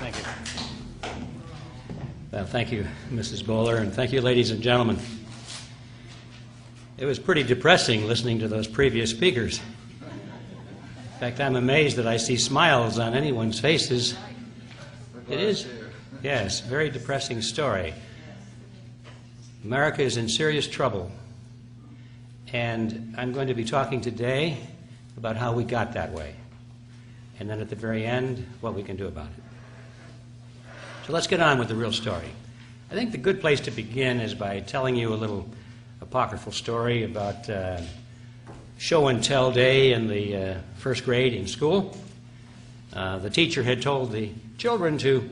Thank you. Well, thank you, Mrs. Bowler, and thank you, ladies and gentlemen. It was pretty depressing listening to those previous speakers. In fact, I'm amazed that I see smiles on anyone's faces. It is, yes, very depressing story. America is in serious trouble, and I'm going to be talking today about how we got that way, and then at the very end, what we can do about it. So let's get on with the real story. I think the good place to begin is by telling you a little apocryphal story about show and tell day in the first grade in school. The teacher had told the children to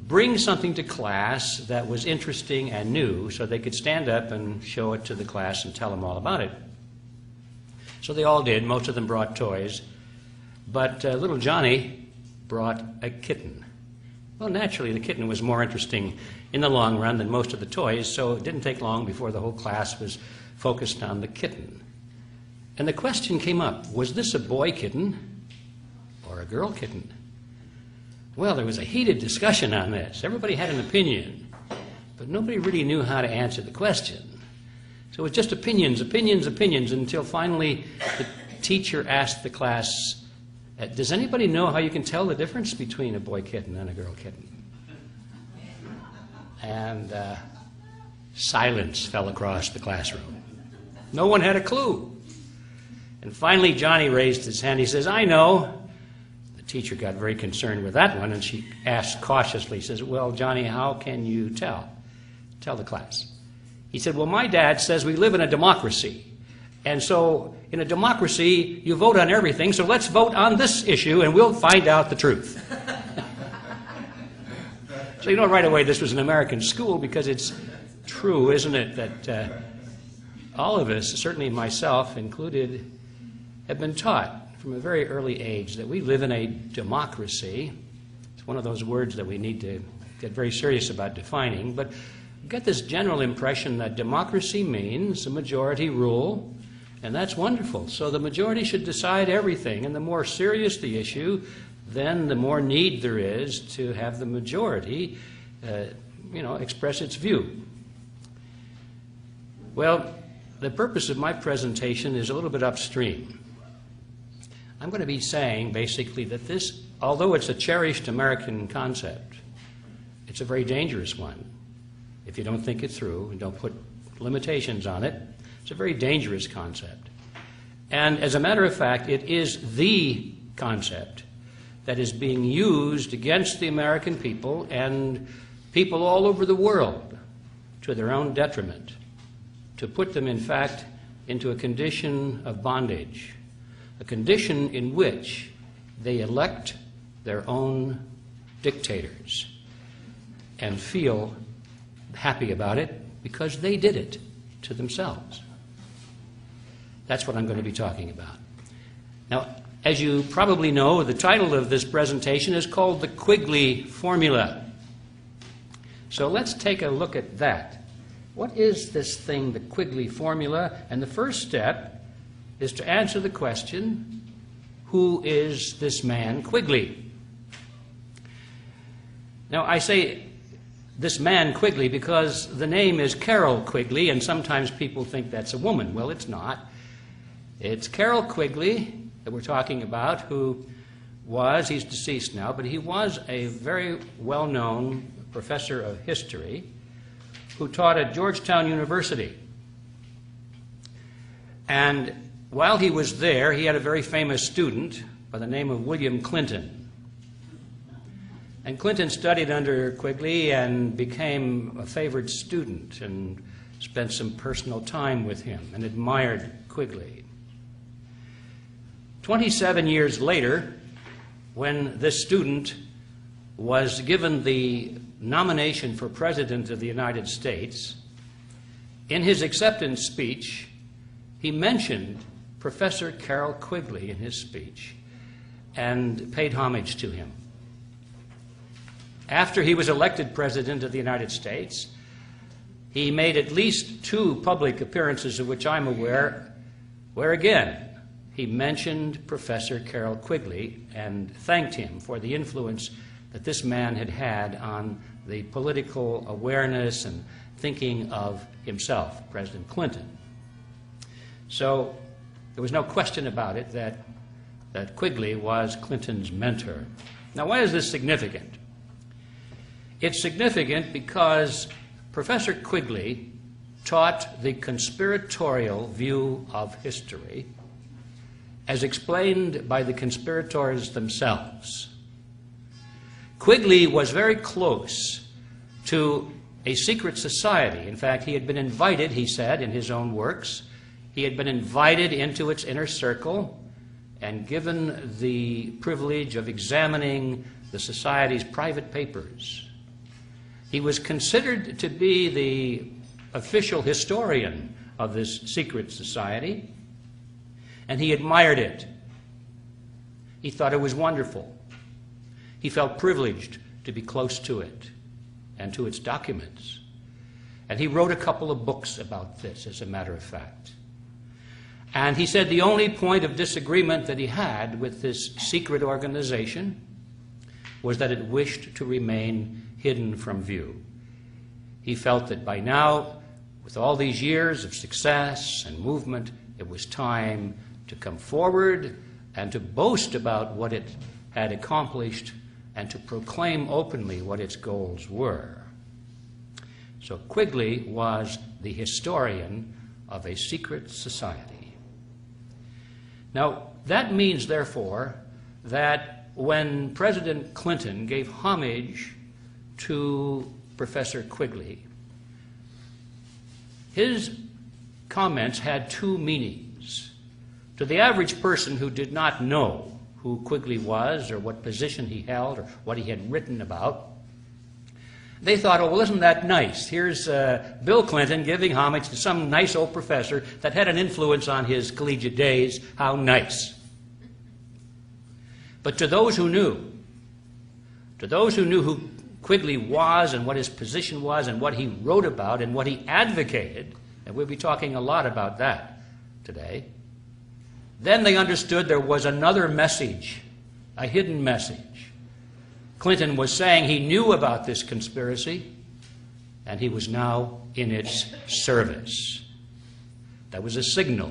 bring something to class that was interesting and new so they could stand up and show it to the class and tell them all about it. So they all did. Most of them brought toys. But little Johnny brought a kitten. Well, naturally, the kitten was more interesting in the long run than most of the toys, so it didn't take long before the whole class was focused on the kitten. And the question came up, was this a boy kitten or a girl kitten? Well, there was a heated discussion on this. Everybody had an opinion, but nobody really knew how to answer the question. So it was just opinions, until finally the teacher asked the class, does anybody know how you can tell the difference between a boy kitten and a girl kitten? And silence fell across the classroom. No one had a clue. And finally Johnny raised his hand. He says, I know. The teacher got very concerned with that one, and she asked cautiously, says, well, Johnny, how can you tell? Tell the class. He said, well, my dad says we live in a democracy. And so in a democracy, you vote on everything, so let's vote on this issue and we'll find out the truth. So you know right away this was an American school, because it's true, isn't it, that all of us, certainly myself included, have been taught from a very early age that we live in a democracy. It's one of those words that we need to get very serious about defining, but get this general impression that democracy means a majority rule. And that's wonderful. So the majority should decide everything. And the more serious the issue, then the more need there is to have the majority, express its view. Well, the purpose of my presentation is a little bit upstream. I'm going to be saying, basically, that this, although it's a cherished American concept, it's a very dangerous one. If you don't think it through and don't put limitations on it, it's a very dangerous concept. And as a matter of fact, it is the concept that is being used against the American people and people all over the world to their own detriment, to put them, in fact, into a condition of bondage, a condition in which they elect their own dictators and feel happy about it because they did it to themselves. That's what I'm going to be talking about. Now, as you probably know, the title of this presentation is called the Quigley Formula. So let's take a look at that. What is this thing, the Quigley Formula? And the first step is to answer the question, who is this man Quigley? Now, I say this man Quigley because the name is Carroll Quigley, and sometimes people think that's a woman. Well, it's not. It's Carroll Quigley that we're talking about, who was, he's deceased now, but he was a very well-known professor of history who taught at Georgetown University. And while he was there, he had a very famous student by the name of William Clinton. And Clinton studied under Quigley and became a favored student and spent some personal time with him and admired Quigley. 27 years later, when this student was given the nomination for President of the United States, in his acceptance speech, he mentioned Professor Carroll Quigley in his speech and paid homage to him. After he was elected President of the United States, he made at least 2 public appearances of which I'm aware, where again he mentioned Professor Carroll Quigley and thanked him for the influence that this man had had on the political awareness and thinking of himself, President Clinton. So there was no question about it that Quigley was Clinton's mentor. Now, why is this significant? It's significant because Professor Quigley taught the conspiratorial view of history as explained by the conspirators themselves. Quigley was very close to a secret society. In fact, he had been invited, he said in his own works, he had been invited into its inner circle and given the privilege of examining the society's private papers. He was considered to be the official historian of this secret society, and he admired it. He thought it was wonderful. He felt privileged to be close to it and to its documents. And he wrote a couple of books about this, as a matter of fact. And he said the only point of disagreement that he had with this secret organization was that it wished to remain hidden from view. He felt that by now, with all these years of success and movement, it was time to come forward and to boast about what it had accomplished and to proclaim openly what its goals were. So Quigley was the historian of a secret society. Now, that means, therefore, that when President Clinton gave homage to Professor Quigley, his comments had two meanings. To the average person who did not know who Quigley was or what position he held or what he had written about, they thought, oh, well, isn't that nice? Here's Bill Clinton giving homage to some nice old professor that had an influence on his collegiate days. How nice. But to those who knew who Quigley was and what his position was and what he wrote about and what he advocated, and we'll be talking a lot about that today, then they understood there was another message, a hidden message. Clinton was saying he knew about this conspiracy, and he was now in its service. That was a signal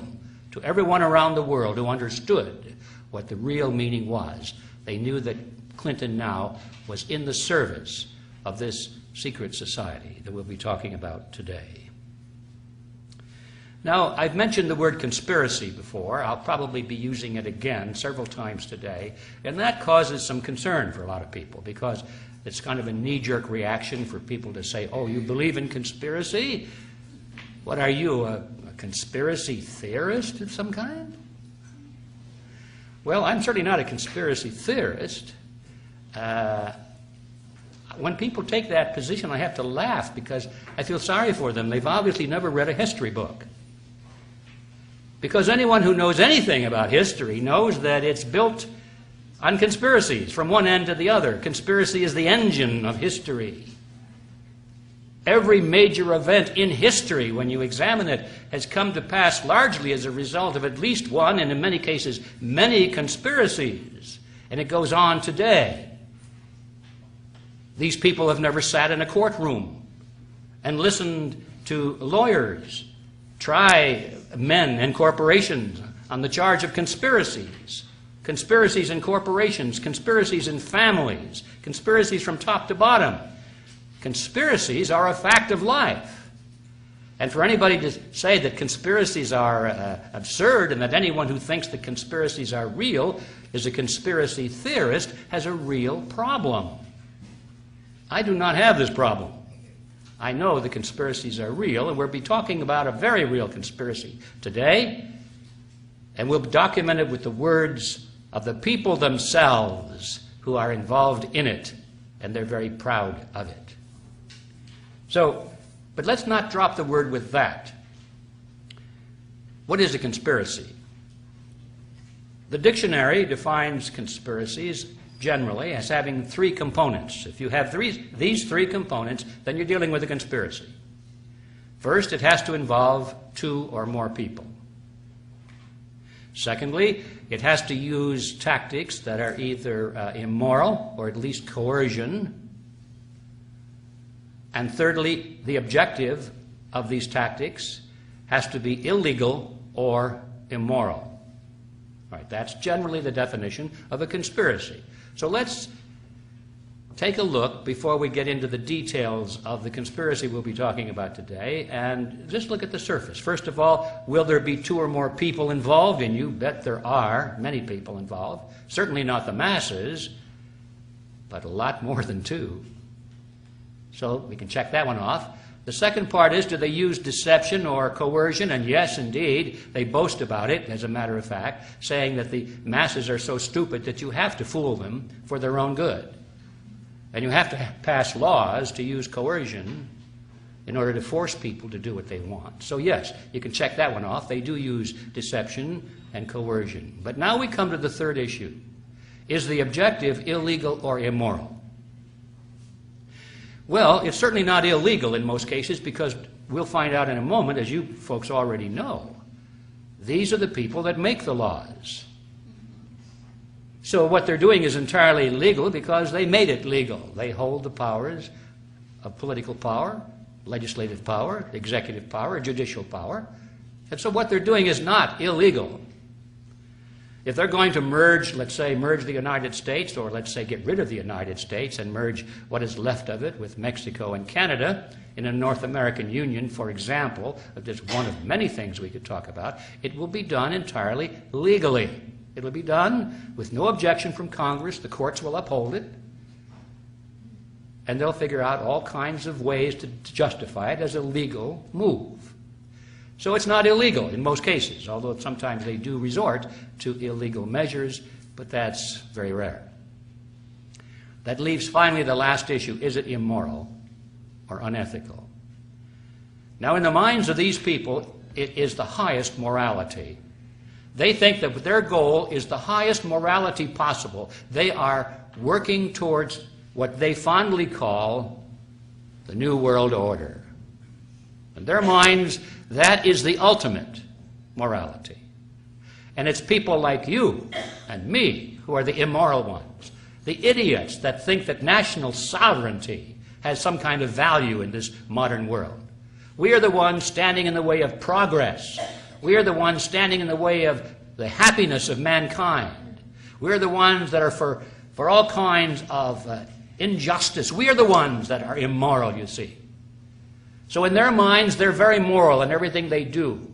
to everyone around the world who understood what the real meaning was. They knew that Clinton now was in the service of this secret society that we'll be talking about today. Now, I've mentioned the word conspiracy before. I'll probably be using it again several times today, and that causes some concern for a lot of people because it's kind of a knee-jerk reaction for people to say, oh, you believe in conspiracy? What are you, a conspiracy theorist of some kind? Well, I'm certainly not a conspiracy theorist. When people take that position, I have to laugh because I feel sorry for them. They've obviously never read a history book. Because anyone who knows anything about history knows that it's built on conspiracies from one end to the other. Conspiracy is the engine of history. Every major event in history, when you examine it, has come to pass largely as a result of at least one, and in many cases, many conspiracies. And it goes on today. These people have never sat in a courtroom and listened to lawyers try men and corporations on the charge of conspiracies. Conspiracies in corporations, conspiracies in families, conspiracies from top to bottom. Conspiracies are a fact of life. And for anybody to say that conspiracies are absurd and that anyone who thinks that conspiracies are real is a conspiracy theorist has a real problem. I do not have this problem. I know the conspiracies are real, and we'll be talking about a very real conspiracy today, and we'll document it with the words of the people themselves who are involved in it, and they're very proud of it. So, but let's not drop the word with that. What is a conspiracy? The dictionary defines conspiracies generally as having three components. If you have these three components, then you're dealing with a conspiracy. First, it has to involve two or more people. Secondly, it has to use tactics that are either immoral or at least coercion. And thirdly, the objective of these tactics has to be illegal or immoral. All right, that's generally the definition of a conspiracy. So let's take a look before we get into the details of the conspiracy we'll be talking about today, and just look at the surface. First of all, will there be 2 or more people involved? And you bet there are many people involved. Certainly not the masses, but a lot more than 2. So we can check that one off. The second part is, do they use deception or coercion? And yes, indeed, they boast about it, as a matter of fact, saying that the masses are so stupid that you have to fool them for their own good. And you have to pass laws to use coercion in order to force people to do what they want. So yes, you can check that one off. They do use deception and coercion. But now we come to the third issue. Is the objective illegal or immoral? Well, it's certainly not illegal in most cases, because we'll find out in a moment, as you folks already know, these are the people that make the laws. So what they're doing is entirely legal because they made it legal. They hold the powers of political power, legislative power, executive power, judicial power. And so what they're doing is not illegal. If they're going to merge, let's say, merge the United States, or let's say get rid of the United States and merge what is left of it with Mexico and Canada in a North American Union, for example, just one of many things we could talk about, it will be done entirely legally. It'll be done with no objection from Congress. The courts will uphold it. And they'll figure out all kinds of ways to justify it as a legal move. So it's not illegal in most cases, although sometimes they do resort to illegal measures, but that's very rare. That leaves finally the last issue. Is it immoral or unethical? Now, in the minds of these people, it is the highest morality. They think that their goal is the highest morality possible. They are working towards what they fondly call the New World Order. In their minds, that is the ultimate morality. And it's people like you and me who are the immoral ones, the idiots that think that national sovereignty has some kind of value in this modern world. We are the ones standing in the way of progress. We are the ones standing in the way of the happiness of mankind. We are the ones that are for all kinds of injustice. We are the ones that are immoral, you see. So in their minds, they're very moral in everything they do.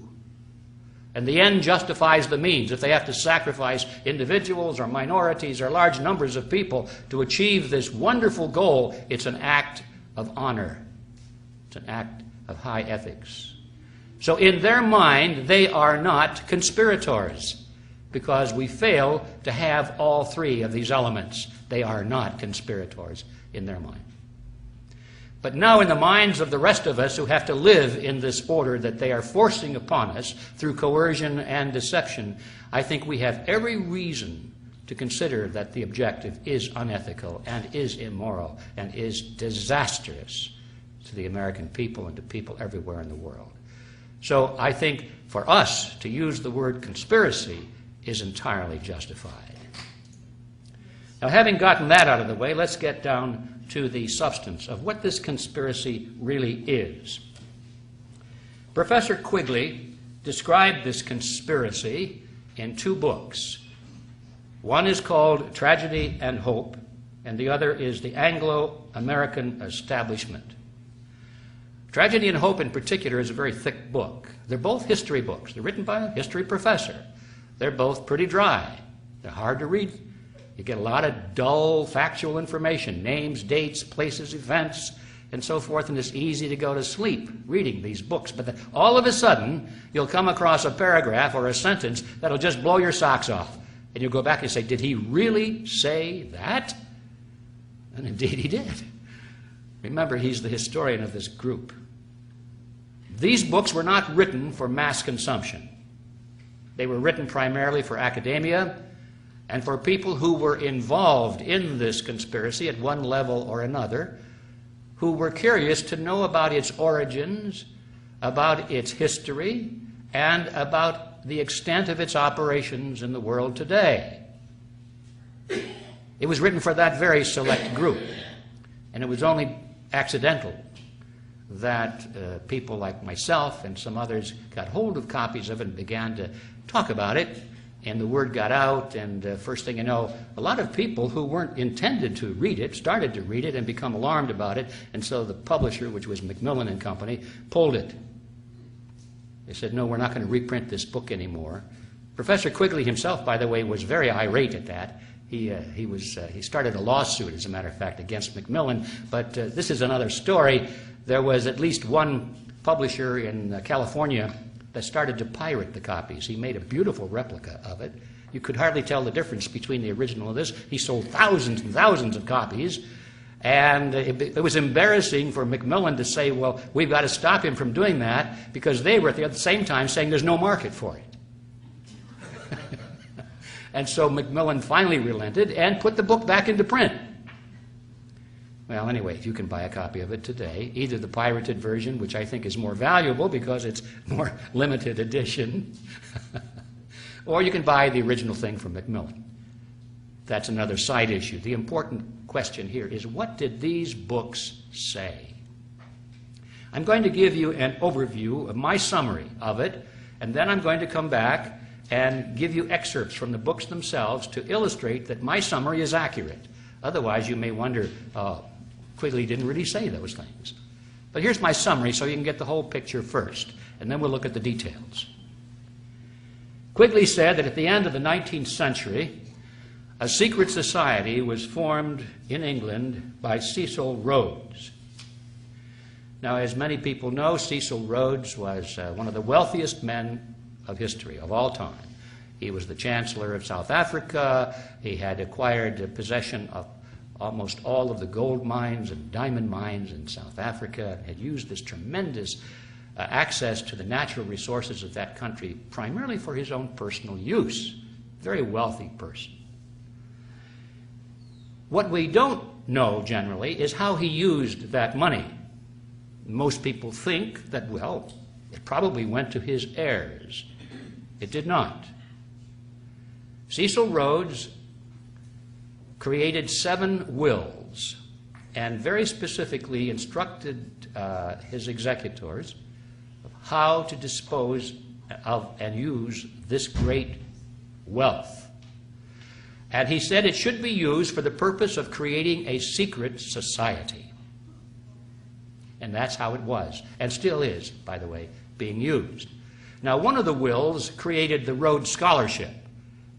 And the end justifies the means. If they have to sacrifice individuals or minorities or large numbers of people to achieve this wonderful goal, it's an act of honor. It's an act of high ethics. So in their mind, they are not conspirators, because we fail to have all 3 of these elements. They are not conspirators in their mind. But now in the minds of the rest of us who have to live in this order that they are forcing upon us through coercion and deception, I think we have every reason to consider that the objective is unethical and is immoral and is disastrous to the American people and to people everywhere in the world. So I think for us to use the word conspiracy is entirely justified. Now, having gotten that out of the way, let's get down to the substance of what this conspiracy really is. Professor Quigley described this conspiracy in 2 books. One is called Tragedy and Hope, and the other is The Anglo-American Establishment. Tragedy and Hope in particular is a very thick book. They're both history books. They're written by a history professor. They're both pretty dry. They're hard to read. You get a lot of dull, factual information, names, dates, places, events, and so forth, and it's easy to go to sleep reading these books. But then all of a sudden, you'll come across a paragraph or a sentence that'll just blow your socks off. And you'll go back and say, did he really say that? And indeed he did. Remember, he's the historian of this group. These books were not written for mass consumption. They were written primarily for academia and for people who were involved in this conspiracy at one level or another, who were curious to know about its origins, about its history, and about the extent of its operations in the world today. It was written for that very select group, and it was only accidental that people like myself and some others got hold of copies of it and began to talk about it, and the word got out, and first thing you know, a lot of people who weren't intended to read it started to read it and become alarmed about it, and so the publisher, which was Macmillan and Company, pulled it. They said, no, we're not going to reprint this book anymore. Professor Quigley himself, by the way, was very irate at that. He started a lawsuit, as a matter of fact, against Macmillan, but this is another story. There was at least one publisher in California that started to pirate the copies. He made a beautiful replica of it. You could hardly tell the difference between the original and this. He sold thousands and thousands of copies, and it was embarrassing for Macmillan to say, well, we've got to stop him from doing that, because they were at the same time saying there's no market for it. And so Macmillan finally relented and put the book back into print. Well, anyway, you can buy a copy of it today, either the pirated version, which I think is more valuable because it's more limited edition, or you can buy the original thing from Macmillan. That's another side issue. The important question here is, what did these books say? I'm going to give you an overview of my summary of it, and then I'm going to come back and give you excerpts from the books themselves to illustrate that my summary is accurate. Otherwise, you may wonder, Quigley didn't really say those things. But here's my summary so you can get the whole picture first, and then we'll look at the details. Quigley said that at the end of the 19th century, a secret society was formed in England by Cecil Rhodes. Now, as many people know, Cecil Rhodes was one of the wealthiest men of history, of all time. He was the Chancellor of South Africa. He had acquired possession of almost all of the gold mines and diamond mines in South Africa, and had used this tremendous access to the natural resources of that country primarily for his own personal use. Very wealthy person. What we don't know generally is how he used that money. Most people think that, well, it probably went to his heirs. It did not. Cecil Rhodes created 7 wills and very specifically instructed his executors of how to dispose of and use this great wealth. And he said it should be used for the purpose of creating a secret society. And that's how it was, and still is, by the way, being used. Now, one of the wills created the Rhodes Scholarship.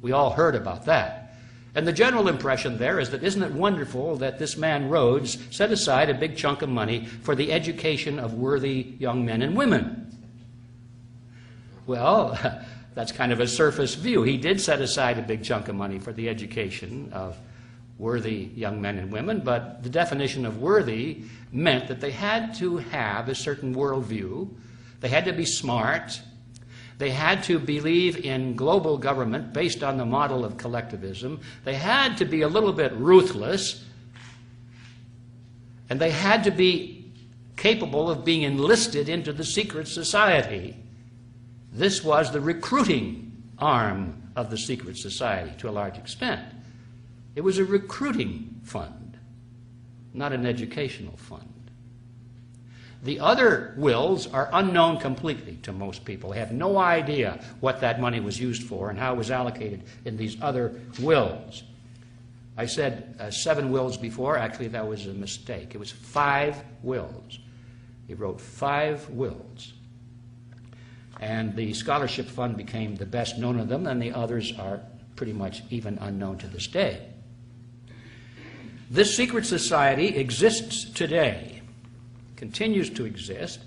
We all heard about that. And the general impression there is that, isn't it wonderful that this man Rhodes set aside a big chunk of money for the education of worthy young men and women? Well, that's kind of a surface view. He did set aside a big chunk of money for the education of worthy young men and women, but the definition of worthy meant that they had to have a certain worldview. They had to be smart. They had to believe in global government based on the model of collectivism. They had to be a little bit ruthless. And they had to be capable of being enlisted into the secret society. This was the recruiting arm of the secret society to a large extent. It was a recruiting fund, not an educational fund. The other wills are unknown completely to most people. They have no idea what that money was used for and how it was allocated in these other wills. I said 7 wills before. Actually, that was a mistake. It was 5 wills. He wrote 5 wills. And the scholarship fund became the best known of them, and the others are pretty much even unknown to this day. This secret society exists today, continues to exist,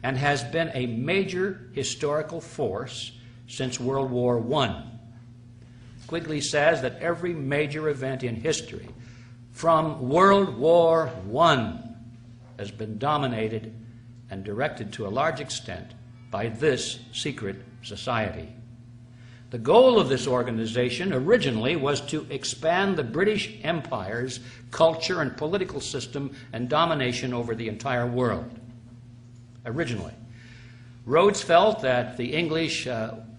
and has been a major historical force since World War I. Quigley says that every major event in history from World War I has been dominated and directed to a large extent by this secret society. The goal of this organization originally was to expand the British Empire's culture and political system and domination over the entire world. Originally. Rhodes felt that the English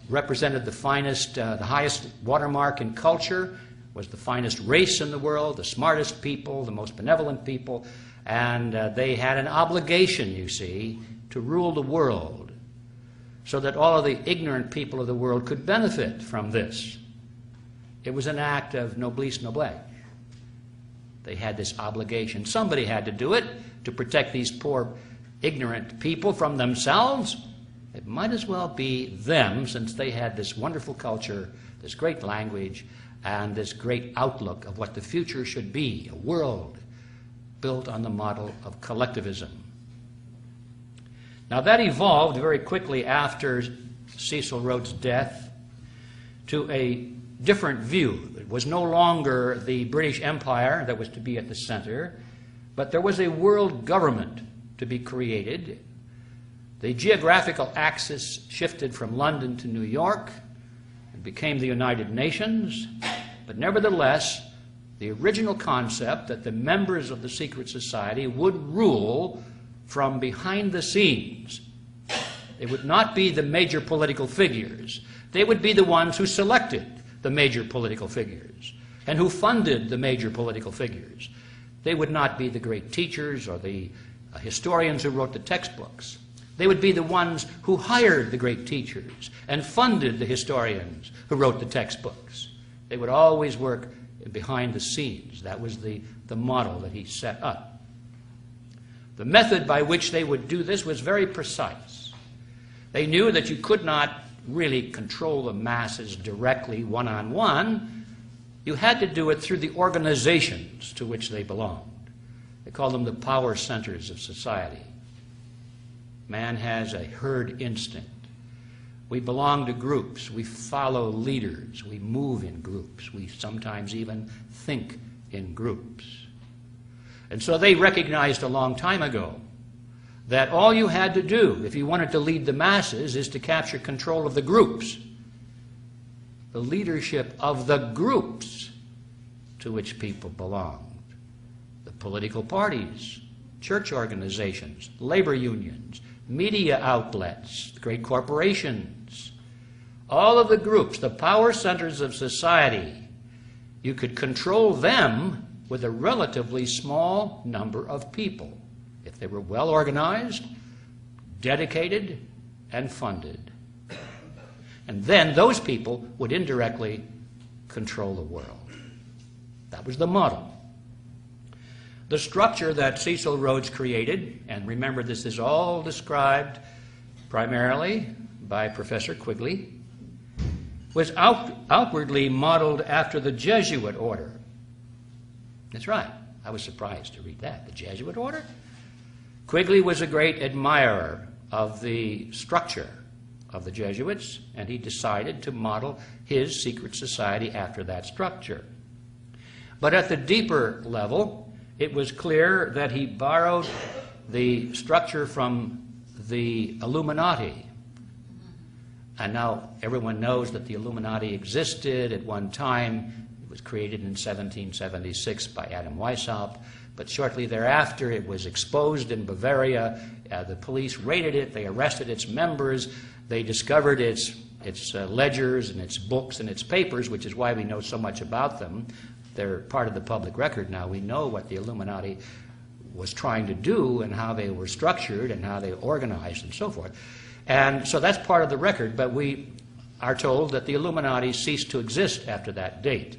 represented the finest, the highest watermark in culture, was the finest race in the world, the smartest people, the most benevolent people, and they had an obligation, you see, to rule the world so that all of the ignorant people of the world could benefit from this. It was an act of noblesse noblesse. They had this obligation. Somebody had to do it to protect these poor, ignorant people from themselves. It might as well be them, since they had this wonderful culture, this great language, and this great outlook of what the future should be, a world built on the model of collectivism. Now that evolved very quickly after Cecil Rhodes' death to a different view. It was no longer the British Empire that was to be at the center, but there was a world government to be created. The geographical axis shifted from London to New York and became the United Nations, but nevertheless, the original concept that the members of the secret society would rule from behind the scenes. They would not be the major political figures. They would be the ones who selected the major political figures and who funded the major political figures. They would not be the great teachers or the historians who wrote the textbooks. They would be the ones who hired the great teachers and funded the historians who wrote the textbooks. They would always work behind the scenes. That was the model that he set up. The method by which they would do this was very precise. They knew that you could not really control the masses directly, one-on-one. You had to do it through the organizations to which they belonged. They called them the power centers of society. Man has a herd instinct. We belong to groups. We follow leaders. We move in groups. We sometimes even think in groups. And so they recognized a long time ago that all you had to do if you wanted to lead the masses is to capture control of the groups, the leadership of the groups to which people belonged, the political parties, church organizations, labor unions, media outlets, the great corporations, all of the groups, the power centers of society. You could control them with a relatively small number of people if they were well organized, dedicated, and funded. And then those people would indirectly control the world. That was the model. The structure that Cecil Rhodes created, and remember this is all described primarily by Professor Quigley, was outwardly modeled after the Jesuit order. That's right. I was surprised to read that. The Jesuit order? Quigley was a great admirer of the structure of the Jesuits, and he decided to model his secret society after that structure. But at the deeper level, it was clear that he borrowed the structure from the Illuminati. And now everyone knows that the Illuminati existed at one time. It was created in 1776 by Adam Weishaupt, but shortly thereafter it was exposed in Bavaria. The police raided it, they arrested its members, they discovered its ledgers and its books and its papers, which is why we know so much about them. They're part of the public record now. We know what the Illuminati was trying to do and how they were structured and how they organized and so forth. And so that's part of the record, but we are told that the Illuminati ceased to exist after that date.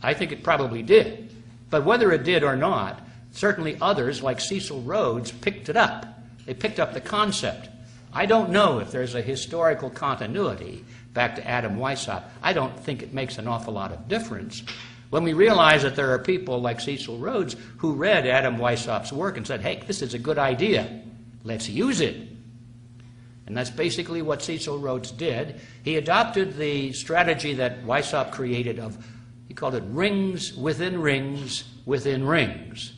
I think it probably did. But whether it did or not, certainly others, like Cecil Rhodes, picked it up. They picked up the concept. I don't know if there's a historical continuity back to Adam Weishaupt. I don't think it makes an awful lot of difference when we realize that there are people like Cecil Rhodes who read Adam Weishaupt's work and said, hey, this is a good idea. Let's use it. And that's basically what Cecil Rhodes did. He adopted the strategy that Weishaupt created of, he called it rings within rings within rings.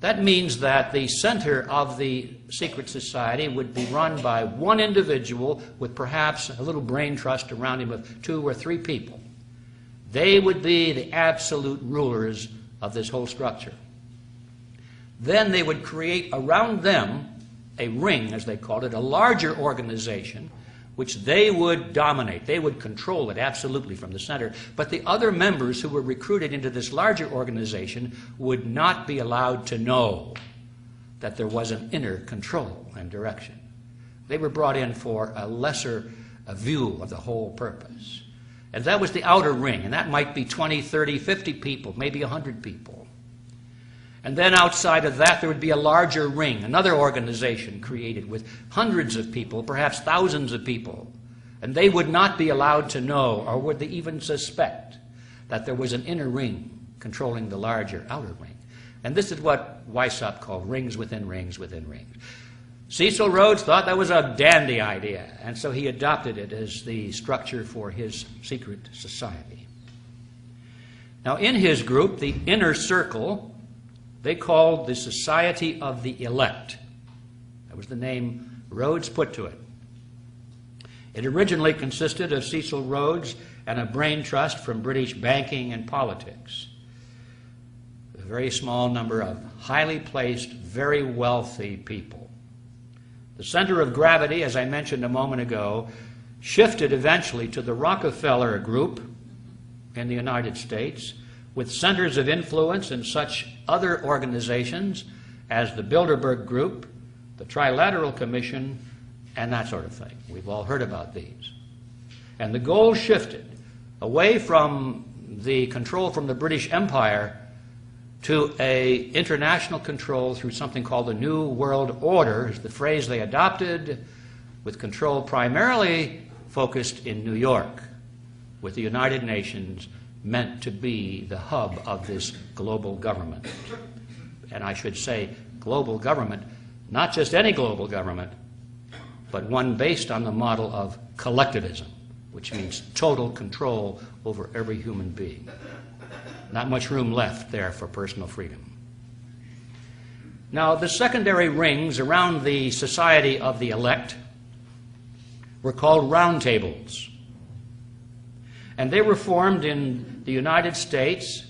That means that the center of the secret society would be run by one individual with perhaps a little brain trust around him of 2 or 3 people. They would be the absolute rulers of this whole structure. Then they would create around them a ring, as they called it, a larger organization, which they would dominate. They would control it absolutely from the center. But the other members who were recruited into this larger organization would not be allowed to know that there was an inner control and direction. They were brought in for a lesser view of the whole purpose. And that was the outer ring, and that might be 20, 30, 50 people, maybe 100 people. And then outside of that, there would be a larger ring, another organization created with hundreds of people, perhaps thousands of people. And they would not be allowed to know, or would they even suspect, that there was an inner ring controlling the larger outer ring. And this is what Weishaupt called rings within rings within rings. Cecil Rhodes thought that was a dandy idea, and so he adopted it as the structure for his secret society. Now, in his group, the inner circle, they called the Society of the Elect. That was the name Rhodes put to it. It originally consisted of Cecil Rhodes and a brain trust from British banking and politics. A very small number of highly placed, very wealthy people. The center of gravity, as I mentioned a moment ago, shifted eventually to the Rockefeller Group in the United States, with centers of influence in such other organizations as the Bilderberg Group, the Trilateral Commission, and that sort of thing. We've all heard about these. And the goal shifted away from the control from the British Empire to an international control through something called the New World Order, is the phrase they adopted, with control primarily focused in New York, with the United Nations meant to be the hub of this global government. And I should say global government, not just any global government, but one based on the model of collectivism, which means total control over every human being. Not much room left there for personal freedom. Now, the secondary rings around the Society of the Elect were called roundtables. And they were formed in the United States,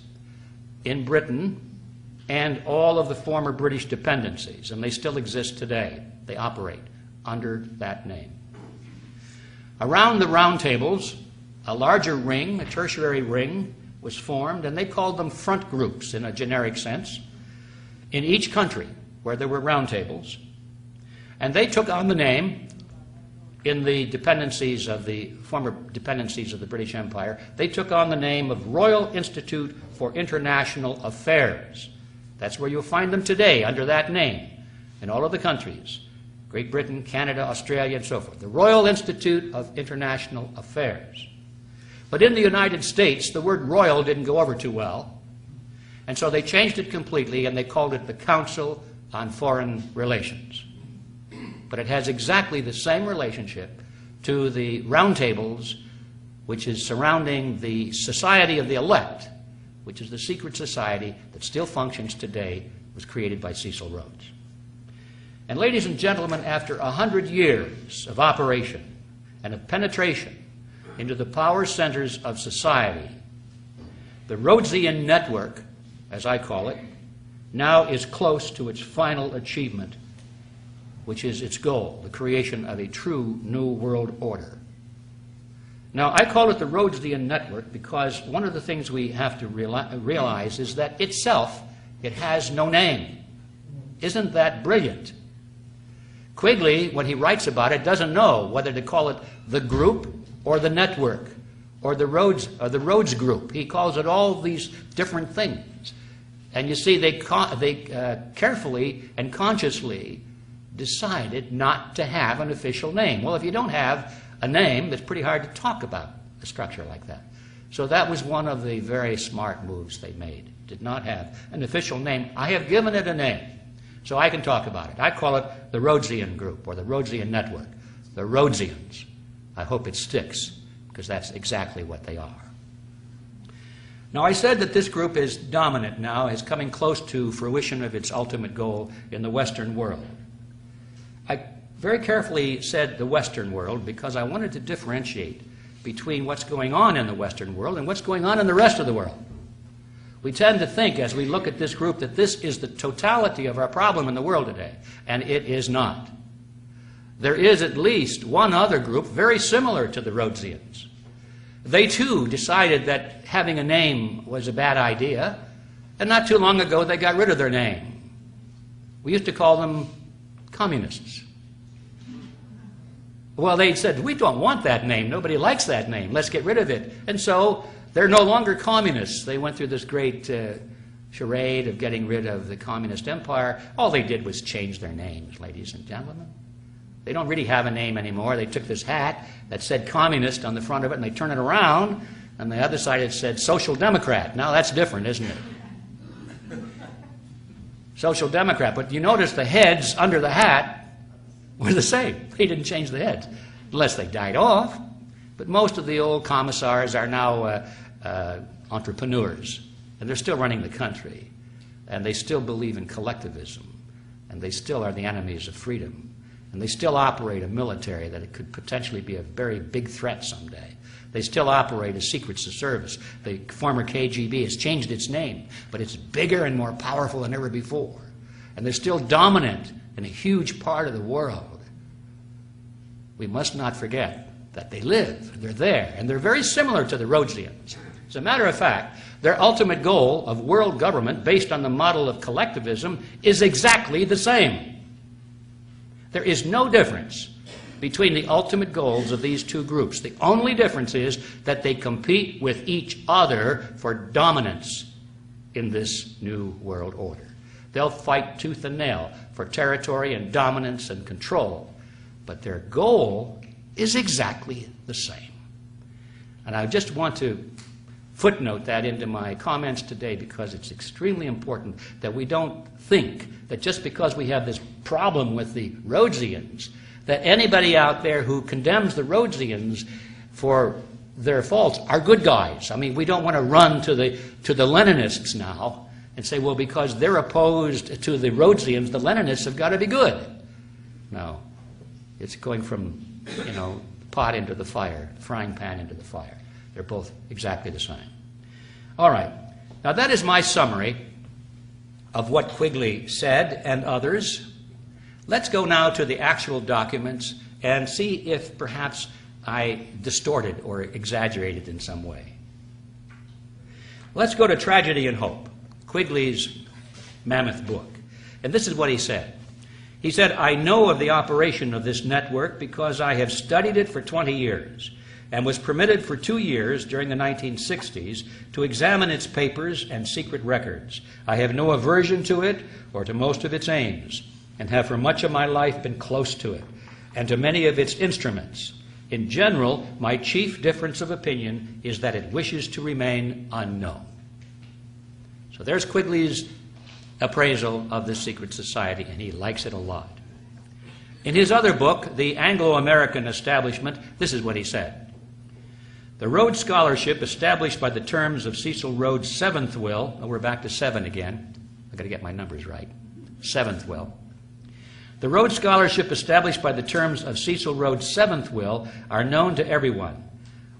in Britain, and all of the former British dependencies. And they still exist today. They operate under that name. Around the roundtables, a larger ring, a tertiary ring, was formed, and they called them front groups in a generic sense, in each country where there were roundtables. And they took on the name, in the dependencies of the former dependencies of the British Empire, they took on the name of Royal Institute for International Affairs. That's where you'll find them today, under that name, in all of the countries, Great Britain, Canada, Australia, and so forth. The Royal Institute of International Affairs. But in the United States, the word royal didn't go over too well, and so they changed it completely, and they called it the Council on Foreign Relations. But it has exactly the same relationship to the roundtables, which is surrounding the Society of the Elect, which is the secret society that still functions today, was created by Cecil Rhodes. And ladies and gentlemen, after 100 years of operation and of penetration into the power centers of society, the Rhodesian network, as I call it, now is close to its final achievement, which is its goal, the creation of a true new world order. Now, I call it the Rhodesian network because one of the things we have to realize is that itself, it has no name. Isn't that brilliant? Quigley, when he writes about it, doesn't know whether to call it the group or the network or the Rhodes group. He calls it all these different things. And you see, they carefully and consciously decided not to have an official name. Well, if you don't have a name, it's pretty hard to talk about a structure like that. So that was one of the very smart moves they made. Did not have an official name. I have given it a name, so I can talk about it. I call it the Rhodesian Group or the Rhodesian Network, the Rhodesians. I hope it sticks, because that's exactly what they are. Now, I said that this group is dominant now, is coming close to fruition of its ultimate goal in the Western world. I very carefully said the Western world because I wanted to differentiate between what's going on in the Western world and what's going on in the rest of the world. We tend to think, as we look at this group, that this is the totality of our problem in the world today, and it is not. there is at least one other group very similar to the Rhodesians. They too decided that having a name was a bad idea, and not too long ago they got rid of their name. We used to call them communists. Well, they said, we don't want that name. Nobody likes that name. Let's get rid of it. And so they're no longer communists. They went through this great charade of getting rid of the communist empire. All they did was change their names, ladies and gentlemen. They don't really have a name anymore. They took this hat that said communist on the front of it, and they turned it around, and the other side it said social democrat. Now that's different, isn't it? Social democrat. But you notice the heads under the hat were the same. They didn't change the heads, unless they died off. But most of the old commissars are now entrepreneurs, and they're still running the country, and they still believe in collectivism, and they still are the enemies of freedom, and they still operate a military that it could potentially be a very big threat someday. They still operate a secret service. The former KGB has changed its name, but it's bigger and more powerful than ever before, and they're still dominant in a huge part of the world. We must not forget that they live, they're there, and they're very similar to the Rhodesians. As a matter of fact, their ultimate goal of world government based on the model of collectivism is exactly the same. There is no difference between the ultimate goals of these two groups. The only difference is that they compete with each other for dominance in this new world order. They'll fight tooth and nail for territory and dominance and control, but their goal is exactly the same. And I just want to footnote that into my comments today because it's extremely important that we don't think that just because we have this problem with the Rhodesians, that anybody out there who condemns the Rhodesians for their faults are good guys. I mean, we don't want to run to the Leninists now and say, well, because they're opposed to the Rhodesians, the Leninists have got to be good. No. It's going from, pot into the fire, frying pan into the fire. They're both exactly the same. All right. Now, that is my summary of what Quigley said and others. Let's go now to the actual documents and see if perhaps I distorted or exaggerated in some way. Let's go to Tragedy and Hope, Quigley's mammoth book. And this is what he said. He said, I know of the operation of this network because I have studied it for 20 years and was permitted for 2 years during the 1960s to examine its papers and secret records. I have no aversion to it or to most of its aims, and have for much of my life been close to it and to many of its instruments. In general, my chief difference of opinion is that it wishes to remain unknown. So there's Quigley's appraisal of the secret society, and he likes it a lot. In his other book, The Anglo-American Establishment, this is what he said. The Rhodes Scholarship, established by the terms of Cecil Rhodes' seventh will, we're back to 7 again. I've got to get my numbers right. 7th will. The Rhodes Scholarship, established by the terms of Cecil Rhodes' 7th will, are known to everyone.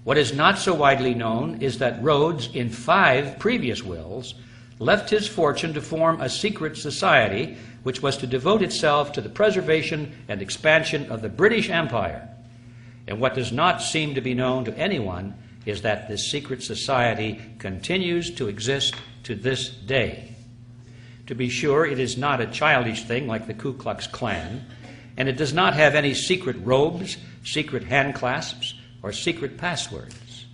What is not so widely known is that Rhodes, in 5 previous wills, left his fortune to form a secret society which was to devote itself to the preservation and expansion of the British Empire. And what does not seem to be known to anyone is that this secret society continues to exist to this day. To be sure, it is not a childish thing like the Ku Klux Klan, and it does not have any secret robes, secret hand clasps, or secret passwords.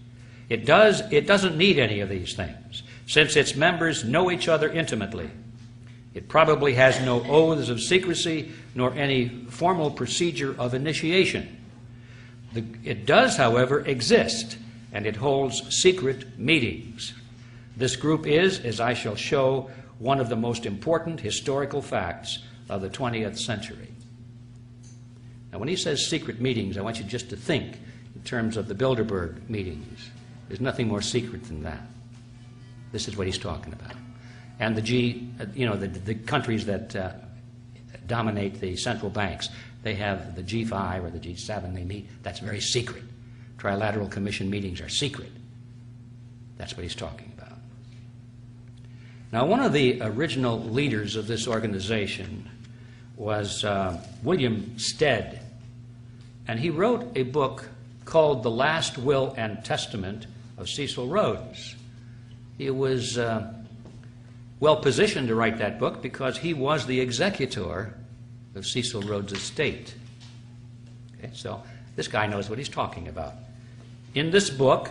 It doesn't need any of these things, since its members know each other intimately. It probably has no oaths of secrecy, nor any formal procedure of initiation. It does, however, exist, and it holds secret meetings. This group is, as I shall show, one of the most important historical facts of the 20th century. Now, when he says secret meetings, I want you just to think in terms of the Bilderberg meetings. There's nothing more secret than that. This is what he's talking about. And the countries that dominate the central banks, they have the G5 or the G7, they meet. That's very secret. Trilateral Commission meetings are secret. That's what he's talking about. Now, one of the original leaders of this organization was William Stead. And he wrote a book called The Last Will and Testament of Cecil Rhodes. He was well positioned to write that book because he was the executor of Cecil Rhodes' estate. Okay, so this guy knows what he's talking about. In this book,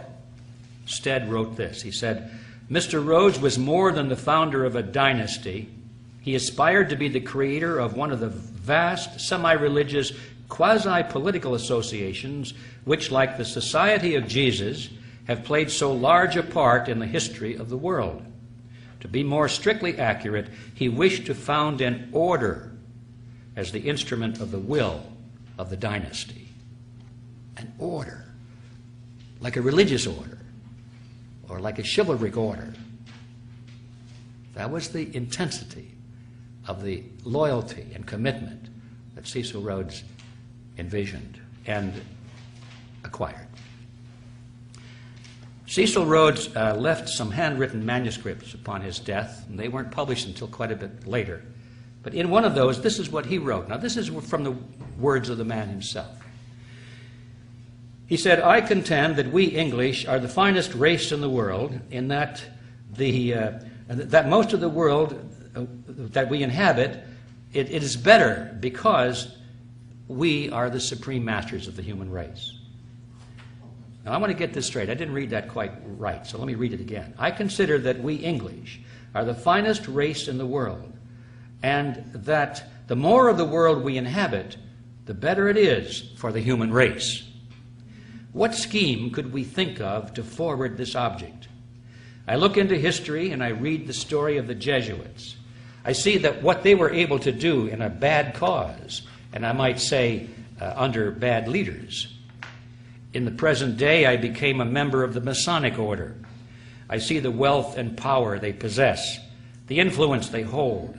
Stead wrote this. He said, Mr. Rhodes was more than the founder of a dynasty. He aspired to be the creator of one of the vast semi-religious quasi-political associations which, like the Society of Jesus, have played so large a part in the history of the world. To be more strictly accurate, he wished to found an order as the instrument of the will of the dynasty. An order, like a religious order, or like a chivalric order. That was the intensity of the loyalty and commitment that Cecil Rhodes envisioned and acquired. Cecil Rhodes left some handwritten manuscripts upon his death, and they weren't published until quite a bit later. But in one of those, this is what he wrote. Now, this is from the words of the man himself. He said, I contend that we English are the finest race in the world, in that that most of the world that we inhabit, it is better because we are the supreme masters of the human race. Now, I want to get this straight. I didn't read that quite right, so let me read it again. I consider that we English are the finest race in the world, and that the more of the world we inhabit, the better it is for the human race. What scheme could we think of to forward this object? I look into history and I read the story of the Jesuits. I see that what they were able to do in a bad cause, and I might say under bad leaders. In the present day, I became a member of the Masonic order. I see the wealth and power they possess, the influence they hold.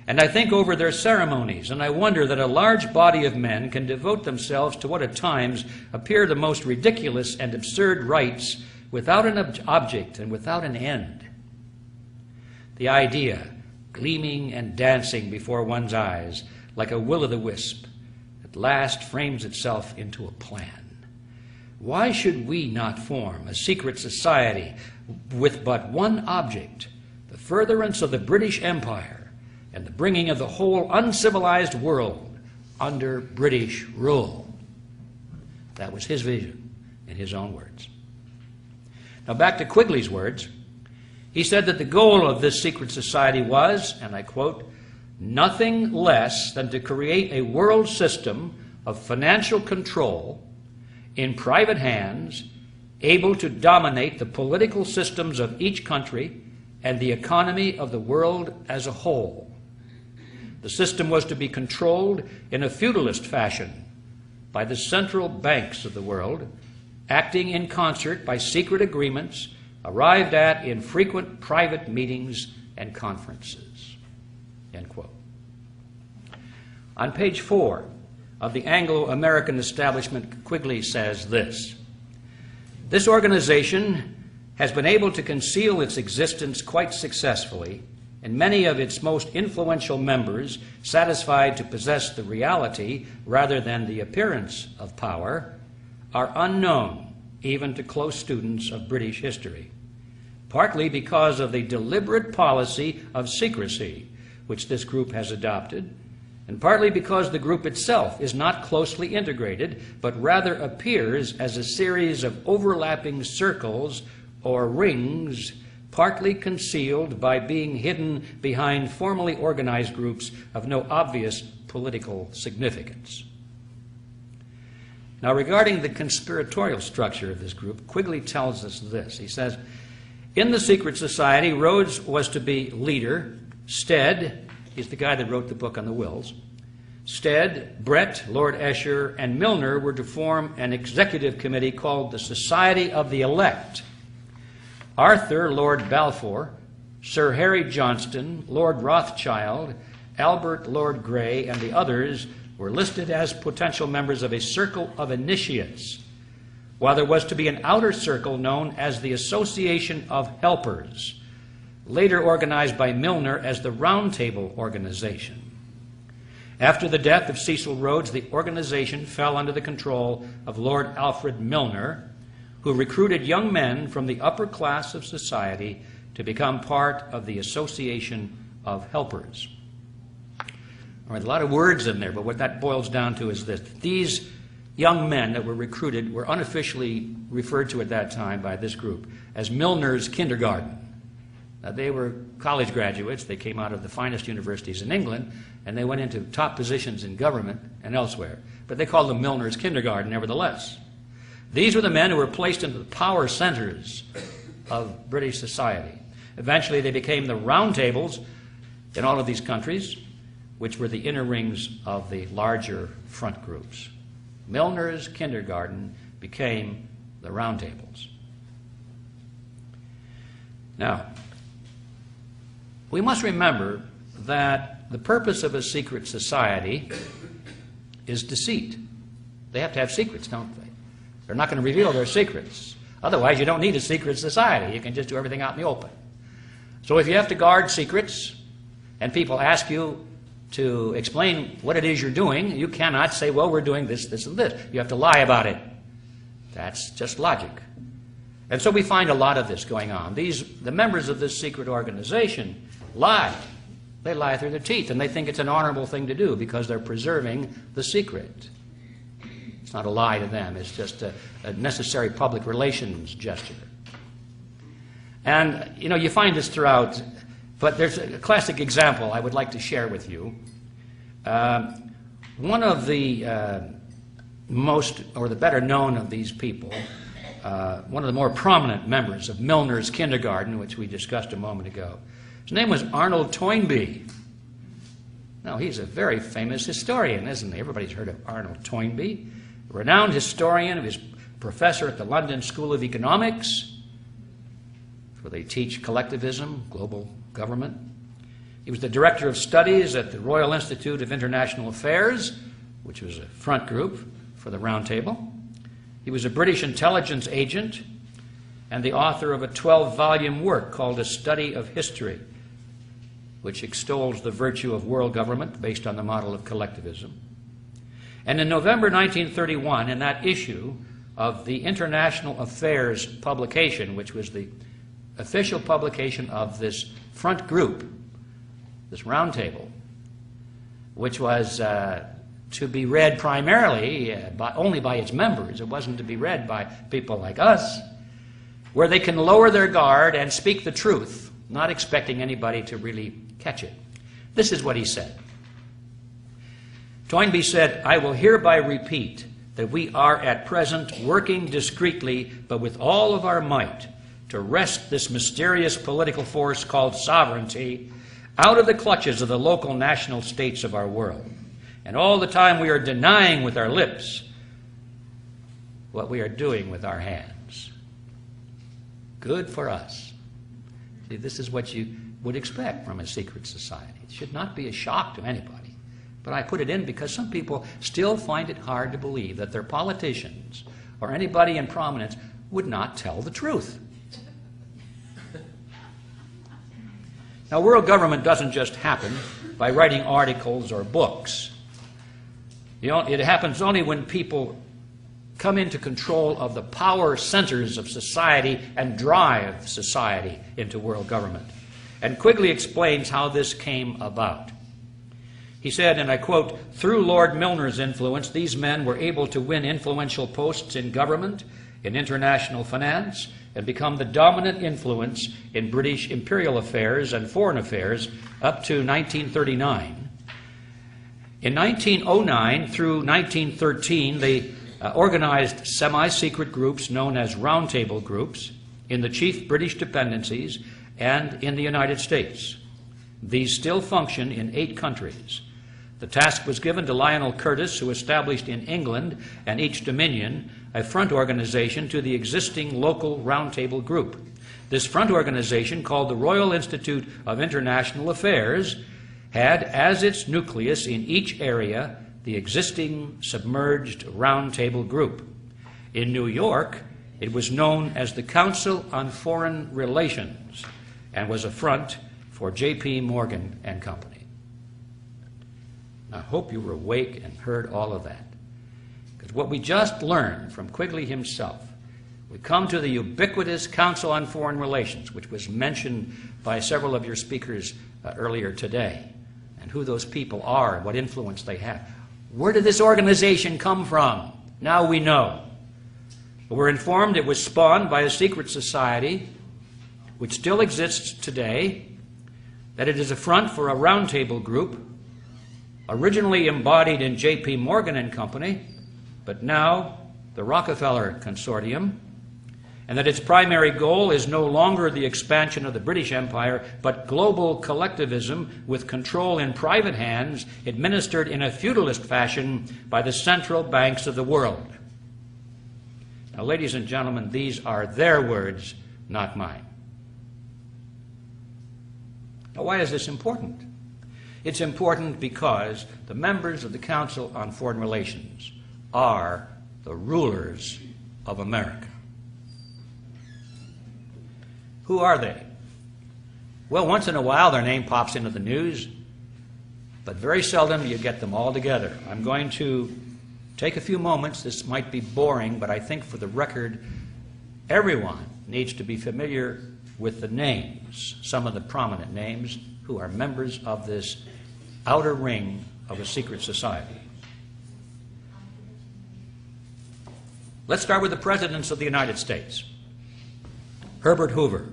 And I think over their ceremonies, and I wonder that a large body of men can devote themselves to what at times appear the most ridiculous and absurd rites without an object and without an end. The idea, gleaming and dancing before one's eyes like a will-o'-the-wisp, at last frames itself into a plan. Why should we not form a secret society with but one object, the furtherance of the British Empire, and the bringing of the whole uncivilized world under British rule? That was his vision, in his own words. Now back to Quigley's words. He said that the goal of this secret society was, and I quote, nothing less than to create a world system of financial control in private hands, able to dominate the political systems of each country and the economy of the world as a whole. The system was to be controlled in a feudalist fashion by the central banks of the world, acting in concert by secret agreements arrived at in frequent private meetings and conferences. End quote. On page 4 of the Anglo-American Establishment, Quigley says this: this organization has been able to conceal its existence quite successfully, and many of its most influential members, satisfied to possess the reality rather than the appearance of power, are unknown even to close students of British history, partly because of the deliberate policy of secrecy which this group has adopted, and partly because the group itself is not closely integrated, but rather appears as a series of overlapping circles or rings, partly concealed by being hidden behind formally organized groups of no obvious political significance. Now, regarding the conspiratorial structure of this group, Quigley tells us this. He says, in the secret society, Rhodes was to be leader. Stead, he's the guy that wrote the book on the wills. Stead, Brett, Lord Esher, and Milner were to form an executive committee called the Society of the Elect. Arthur, Lord Balfour, Sir Harry Johnston, Lord Rothschild, Albert, Lord Grey, and the others were listed as potential members of a circle of initiates, while there was to be an outer circle known as the Association of Helpers, later organized by Milner as the Round Table Organization. After the death of Cecil Rhodes, the organization fell under the control of Lord Alfred Milner, who recruited young men from the upper class of society to become part of the Association of Helpers. All right, a lot of words in there, but what that boils down to is this. These young men that were recruited were unofficially referred to at that time by this group as Milner's Kindergarten. Now, they were college graduates. They came out of the finest universities in England, and they went into top positions in government and elsewhere. But they called them Milner's Kindergarten, nevertheless. These were the men who were placed into the power centers of British society. Eventually, they became the round tables in all of these countries, which were the inner rings of the larger front groups. Milner's Kindergarten became the round tables. Now, we must remember that the purpose of a secret society is deceit. They have to have secrets, don't they? They're not going to reveal their secrets. Otherwise, you don't need a secret society. You can just do everything out in the open. So if you have to guard secrets, and people ask you to explain what it is you're doing, you cannot say, well, we're doing this, this, and this. You have to lie about it. That's just logic. And so we find a lot of this going on. The members of this secret organization lie. They lie through their teeth, and they think it's an honorable thing to do because they're preserving the secret. It's not a lie to them. It's just a necessary public relations gesture. And, you know, you find this throughout. But there's a classic example I would like to share with you. One of the most, or the better known of these people, one of the more prominent members of Milner's Kindergarten, which we discussed a moment ago, his name was Arnold Toynbee. Now, he's a very famous historian, isn't he? Everybody's heard of Arnold Toynbee, a renowned historian, who is professor at the London School of Economics, where they teach collectivism, global government. He was the director of studies at the Royal Institute of International Affairs, which was a front group for the Round Table. He was a British intelligence agent and the author of a 12-volume work called A Study of History, which extols the virtue of world government based on the model of collectivism. And in November 1931, in that issue of the International Affairs publication, which was the official publication of this front group, this round table, which was to be read primarily only by its members. It wasn't to be read by people like us, where they can lower their guard and speak the truth, not expecting anybody to really catch it. This is what he said. Toynbee said, "I will hereby repeat that we are at present working discreetly, but with all of our might, to wrest this mysterious political force called sovereignty out of the clutches of the local national states of our world. And all the time we are denying with our lips what we are doing with our hands." Good for us. See, this is what you would expect from a secret society. It should not be a shock to anybody. But I put it in because some people still find it hard to believe that their politicians or anybody in prominence would not tell the truth. Now, world government doesn't just happen by writing articles or books. You know, it happens only when people come into control of the power centers of society and drive society into world government. And Quigley explains how this came about. He said, and I quote, "Through Lord Milner's influence, these men were able to win influential posts in government, in international finance, and become the dominant influence in British imperial affairs and foreign affairs up to 1939. In 1909 through 1913, they organized semi-secret groups known as Round Table groups in the chief British dependencies and in the United States. These still function in 8 countries. The task was given to Lionel Curtis, who established in England and each dominion a front organization to the existing local Round Table group. This front organization, called the Royal Institute of International Affairs, had as its nucleus in each area the existing submerged Round Table group. In New York, it was known as the Council on Foreign Relations and was a front for J.P. Morgan and Company. I hope you were awake and heard all of that. Because what we just learned from Quigley himself, we come to the ubiquitous Council on Foreign Relations, which was mentioned by several of your speakers earlier today, and who those people are and what influence they have. Where did this organization come from? Now we know. We're informed it was spawned by a secret society which still exists today, that it is a front for a roundtable group originally embodied in J.P. Morgan and Company, but now the Rockefeller Consortium, and that its primary goal is no longer the expansion of the British Empire, but global collectivism with control in private hands, administered in a feudalist fashion by the central banks of the world. Now, ladies and gentlemen, these are their words, not mine. Now, why is this important? It's important because the members of the Council on Foreign Relations are the rulers of America. Who are they? Well, once in a while their name pops into the news, but very seldom you get them all together. I'm going to take a few moments. This might be boring, but I think for the record, everyone needs to be familiar with the names, some of the prominent names, who are members of this outer ring of a secret society. Let's start with the presidents of the United States. Herbert Hoover,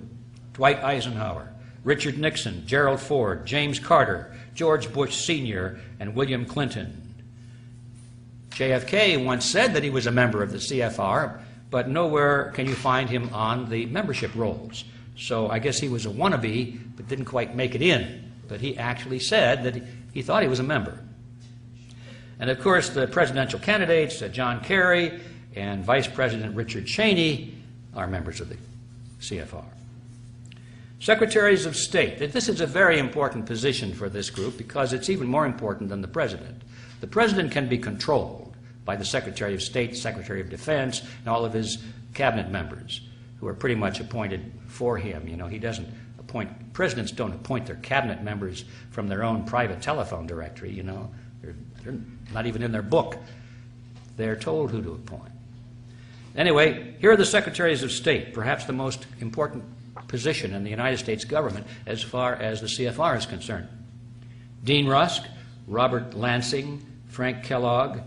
Dwight Eisenhower, Richard Nixon, Gerald Ford, James Carter, George Bush Sr., and William Clinton. JFK once said that he was a member of the CFR, but nowhere can you find him on the membership rolls. So I guess he was a wannabe, but didn't quite make it in. But he actually said that he thought he was a member. And of course, the presidential candidates, John Kerry and Vice President Richard Cheney, are members of the CFR. Secretaries of State. This is a very important position for this group because it's even more important than the President. The President can be controlled by the Secretary of State, Secretary of Defense, and all of his cabinet members, who are pretty much appointed for him. You know, he doesn't appoint, presidents don't appoint their cabinet members from their own private telephone directory, you know. They're not even in their book. They're told who to appoint. Anyway, here are the Secretaries of State, perhaps the most important position in the United States government as far as the CFR is concerned. Dean Rusk, Robert Lansing, Frank Kellogg,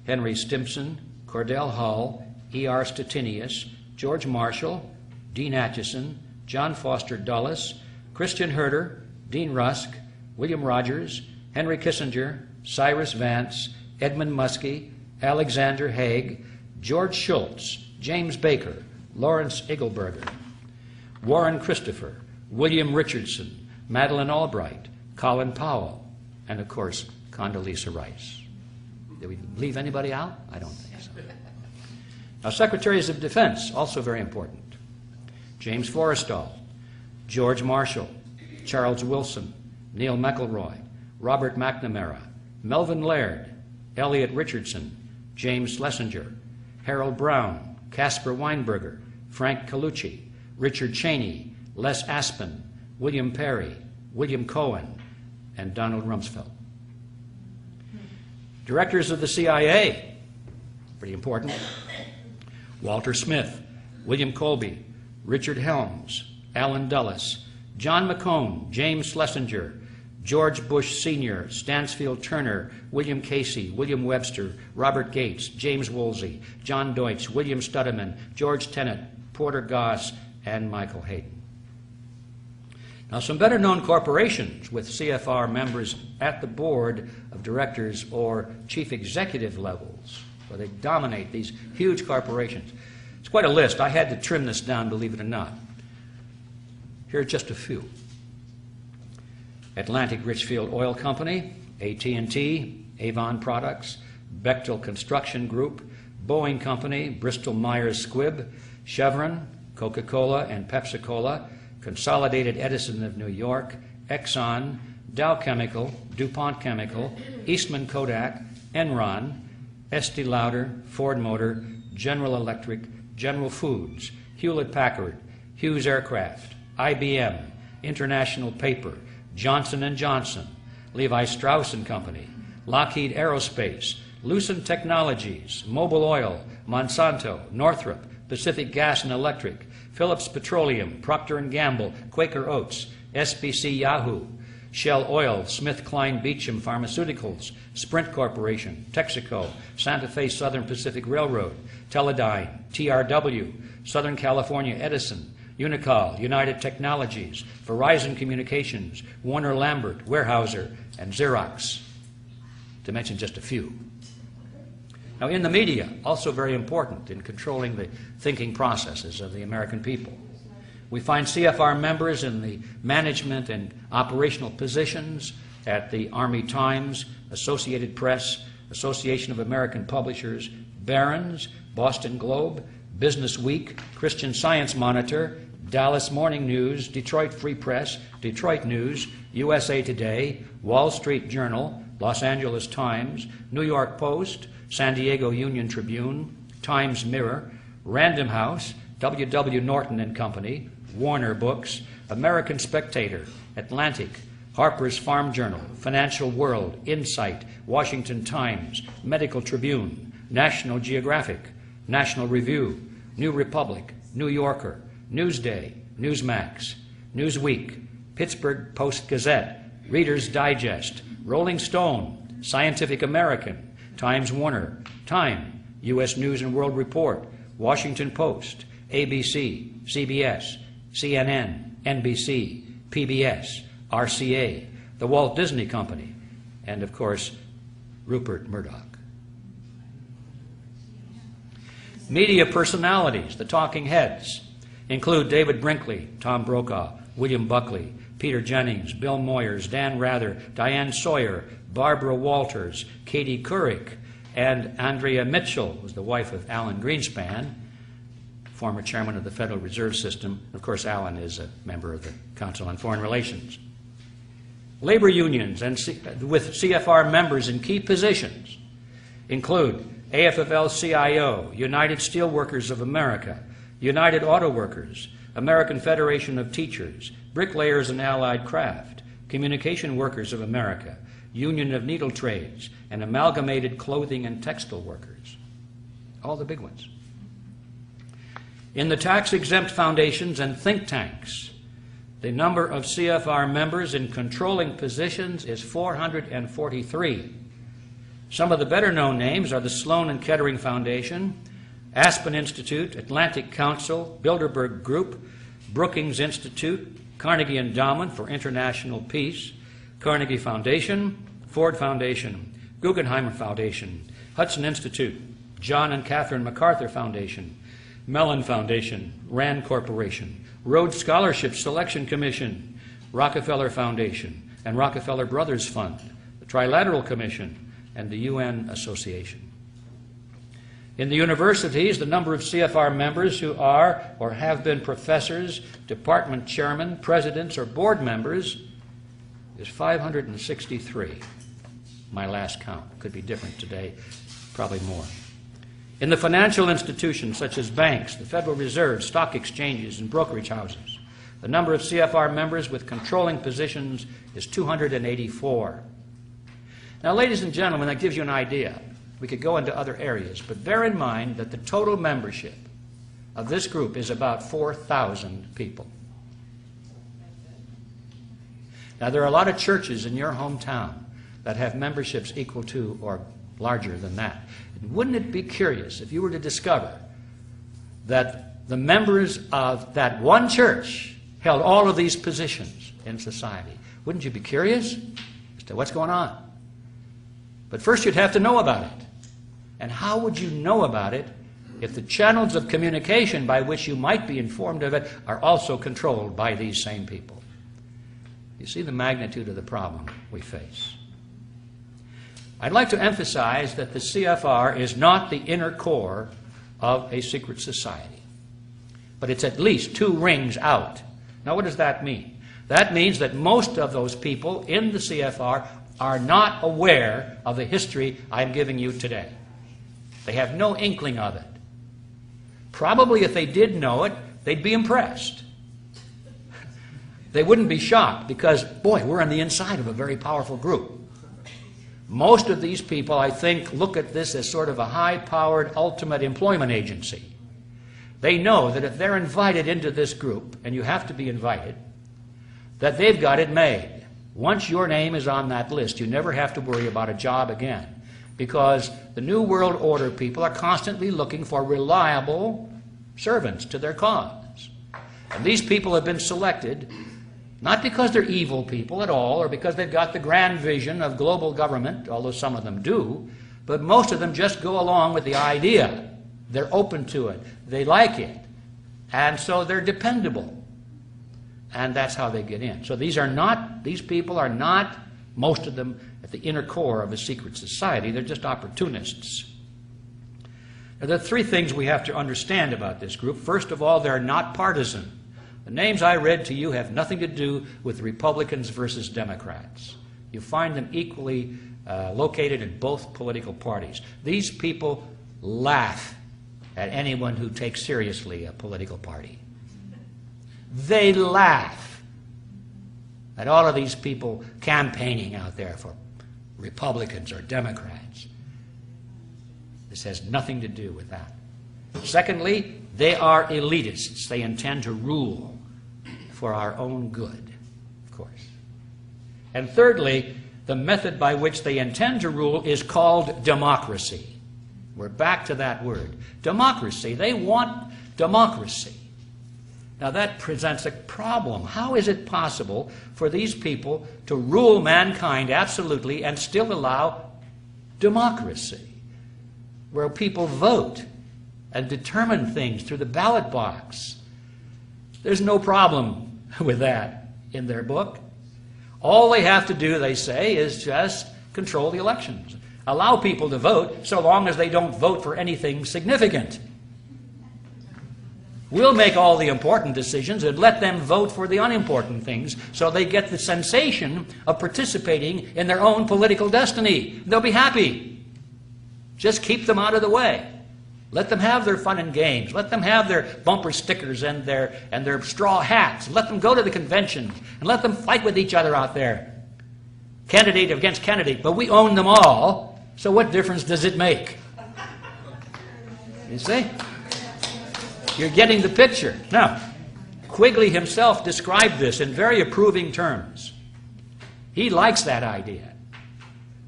Henry Stimson, Cordell Hull, E.R. Stettinius, George Marshall, Dean Acheson, John Foster Dulles, Christian Herter, Dean Rusk, William Rogers, Henry Kissinger, Cyrus Vance, Edmund Muskie, Alexander Haig, George Shultz, James Baker, Lawrence Eagleburger, Warren Christopher, William Richardson, Madeleine Albright, Colin Powell, and of course, Condoleezza Rice. Did we leave anybody out? I don't think so. Now, Secretaries of Defense, also very important. James Forrestal, George Marshall, Charles Wilson, Neil McElroy, Robert McNamara, Melvin Laird, Elliot Richardson, James Schlesinger, Harold Brown, Caspar Weinberger, Frank Colucci, Richard Cheney, Les Aspin, William Perry, William Cohen, and Donald Rumsfeld. Directors of the CIA, pretty important. Walter Smith, William Colby, Richard Helms, Allen Dulles, John McCone, James Schlesinger, George Bush Sr., Stansfield Turner, William Casey, William Webster, Robert Gates, James Woolsey, John Deutsch, William Studeman, George Tenet, Porter Goss, and Michael Hayden. Now, some better-known corporations with CFR members at the board of directors or chief executive levels, where they dominate these huge corporations. It's quite a list. I had to trim this down, believe it or not. Here are just a few. Atlantic Richfield Oil Company, AT&T, Avon Products, Bechtel Construction Group, Boeing Company, Bristol Myers Squibb, Chevron, Coca-Cola and Pepsi-Cola, Consolidated Edison of New York, Exxon, Dow Chemical, DuPont Chemical, Eastman Kodak, Enron, Estee Lauder, Ford Motor, General Electric, General Foods, Hewlett-Packard, Hughes Aircraft, IBM, International Paper, Johnson & Johnson, Levi Strauss & Company, Lockheed Aerospace, Lucent Technologies, Mobil Oil, Monsanto, Northrop, Pacific Gas and Electric, Phillips Petroleum, Procter & Gamble, Quaker Oats, SBC Yahoo, Shell Oil, SmithKline Beecham Pharmaceuticals, Sprint Corporation, Texaco, Santa Fe Southern Pacific Railroad, Teledyne, TRW, Southern California Edison, Unicol, United Technologies, Verizon Communications, Warner Lambert, Weyerhaeuser, and Xerox, to mention just a few. Now, in the media, also very important in controlling the thinking processes of the American people. We find CFR members in the management and operational positions at the Army Times, Associated Press, Association of American Publishers, Barron's, Boston Globe, Business Week, Christian Science Monitor, Dallas Morning News, Detroit Free Press, Detroit News, USA Today, Wall Street Journal, Los Angeles Times, New York Post, San Diego Union Tribune, Times Mirror, Random House, W.W. Norton and Company, Warner Books, American Spectator, Atlantic, Harper's Farm Journal, Financial World, Insight, Washington Times, Medical Tribune, National Geographic, National Review, New Republic, New Yorker, Newsday, Newsmax, Newsweek, Pittsburgh Post-Gazette, Reader's Digest, Rolling Stone, Scientific American, Times Warner, Time, U.S. News and World Report, Washington Post, ABC, CBS, CNN, NBC, PBS, RCA, the Walt Disney Company, and of course, Rupert Murdoch. Media personalities, the talking heads, include David Brinkley, Tom Brokaw, William Buckley, Peter Jennings, Bill Moyers, Dan Rather, Diane Sawyer, Barbara Walters, Katie Couric, and Andrea Mitchell, who was the wife of Alan Greenspan, former chairman of the Federal Reserve System. Of course, Alan is a member of the Council on Foreign Relations. Labor unions and with CFR members in key positions include AFL-CIO, United Steelworkers of America, United Auto Workers, American Federation of Teachers, Bricklayers and Allied Craft, Communication Workers of America, Union of Needle Trades, and Amalgamated Clothing and Textile Workers. All the big ones. In the tax-exempt foundations and think tanks, the number of CFR members in controlling positions is 443. Some of the better-known names are the Sloan and Kettering Foundation, Aspen Institute, Atlantic Council, Bilderberg Group, Brookings Institute, Carnegie Endowment for International Peace, Carnegie Foundation, Ford Foundation, Guggenheim Foundation, Hudson Institute, John and Catherine MacArthur Foundation, Mellon Foundation, Rand Corporation, Rhodes Scholarship Selection Commission, Rockefeller Foundation, and Rockefeller Brothers Fund, the Trilateral Commission, and the UN Association. In the universities, the number of CFR members who are or have been professors, department chairmen, presidents, or board members is 563. My last count. Could be different today, probably more. In the financial institutions such as banks, the Federal Reserve, stock exchanges, and brokerage houses, the number of CFR members with controlling positions is 284. Now, ladies and gentlemen, that gives you an idea. We could go into other areas, but bear in mind that the total membership of this group is about 4,000 people. Now, there are a lot of churches in your hometown that have memberships equal to or larger than that. Wouldn't it be curious if you were to discover that the members of that one church held all of these positions in society? Wouldn't you be curious as to what's going on? But first you'd have to know about it. And how would you know about it if the channels of communication by which you might be informed of it are also controlled by these same people? You see the magnitude of the problem we face. I'd like to emphasize that the CFR is not the inner core of a secret society, but it's at least 2 rings out. Now, what does that mean? That means that most of those people in the CFR are not aware of the history I'm giving you today. They have no inkling of it. Probably if they did know it, they'd be impressed. They wouldn't be shocked because, boy, we're on the inside of a very powerful group. Most of these people, I think, look at this as sort of a high-powered ultimate employment agency. They know that if they're invited into this group, and you have to be invited, that they've got it made. Once your name is on that list, you never have to worry about a job again, because the New World Order people are constantly looking for reliable servants to their cause. And these people have been selected not because they're evil people at all, or because they've got the grand vision of global government, although some of them do, but most of them just go along with the idea. They're open to it. They like it. And so they're dependable. And that's how they get in. So these people are not, most of them, at the inner core of a secret society. They're just opportunists. Now, there are three things we have to understand about this group. First of all, they're not partisan. The names I read to you have nothing to do with Republicans versus Democrats. You find them equally located in both political parties. These people laugh at anyone who takes seriously a political party. They laugh at all of these people campaigning out there for Republicans or Democrats. This has nothing to do with that. Secondly, they are elitists. They intend to rule for our own good, of course. And thirdly, the method by which they intend to rule is called democracy. We're back to that word. Democracy. They want democracy. Now that presents a problem. How is it possible for these people to rule mankind absolutely and still allow democracy, where people vote and determine things through the ballot box? There's no problem with that in their book. All they have to do, they say, is just control the elections. Allow people to vote so long as they don't vote for anything significant. We'll make all the important decisions and let them vote for the unimportant things so they get the sensation of participating in their own political destiny. They'll be happy. Just keep them out of the way. Let them have their fun and games. Let them have their bumper stickers and their straw hats. Let them go to the conventions and let them fight with each other out there. Candidate against candidate, but we own them all, so what difference does it make? You see? You're getting the picture. Now, Quigley himself described this in very approving terms. He likes that idea.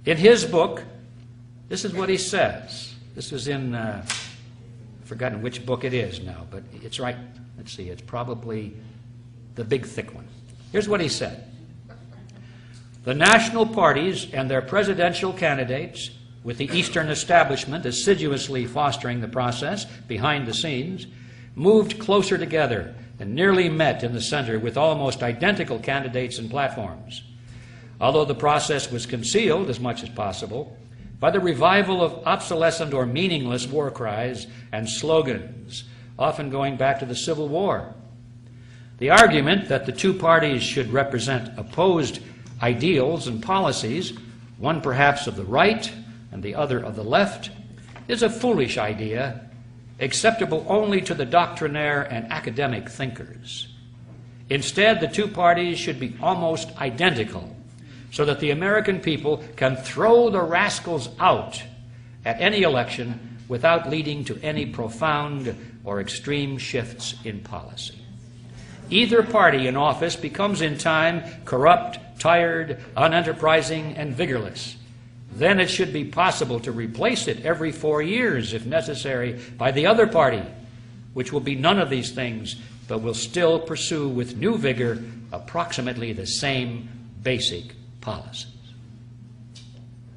In his book, this is what he says. This is in, I've forgotten which book it is now, but it's right. Let's see, it's probably the big thick one. Here's what he said. The national parties and their presidential candidates, with the Eastern establishment assiduously fostering the process behind the scenes, moved closer together and nearly met in the center with almost identical candidates and platforms. Although the process was concealed as much as possible by the revival of obsolescent or meaningless war cries and slogans, often going back to the Civil War. The argument that the two parties should represent opposed ideals and policies, one perhaps of the right and the other of the left, is a foolish idea, acceptable only to the doctrinaire and academic thinkers. Instead, the two parties should be almost identical, so that the American people can throw the rascals out at any election without leading to any profound or extreme shifts in policy. Either party in office becomes in time corrupt, tired, unenterprising, and vigorless. Then it should be possible to replace it every 4 years, if necessary, by the other party, which will be none of these things, but will still pursue with new vigor approximately the same basic policies.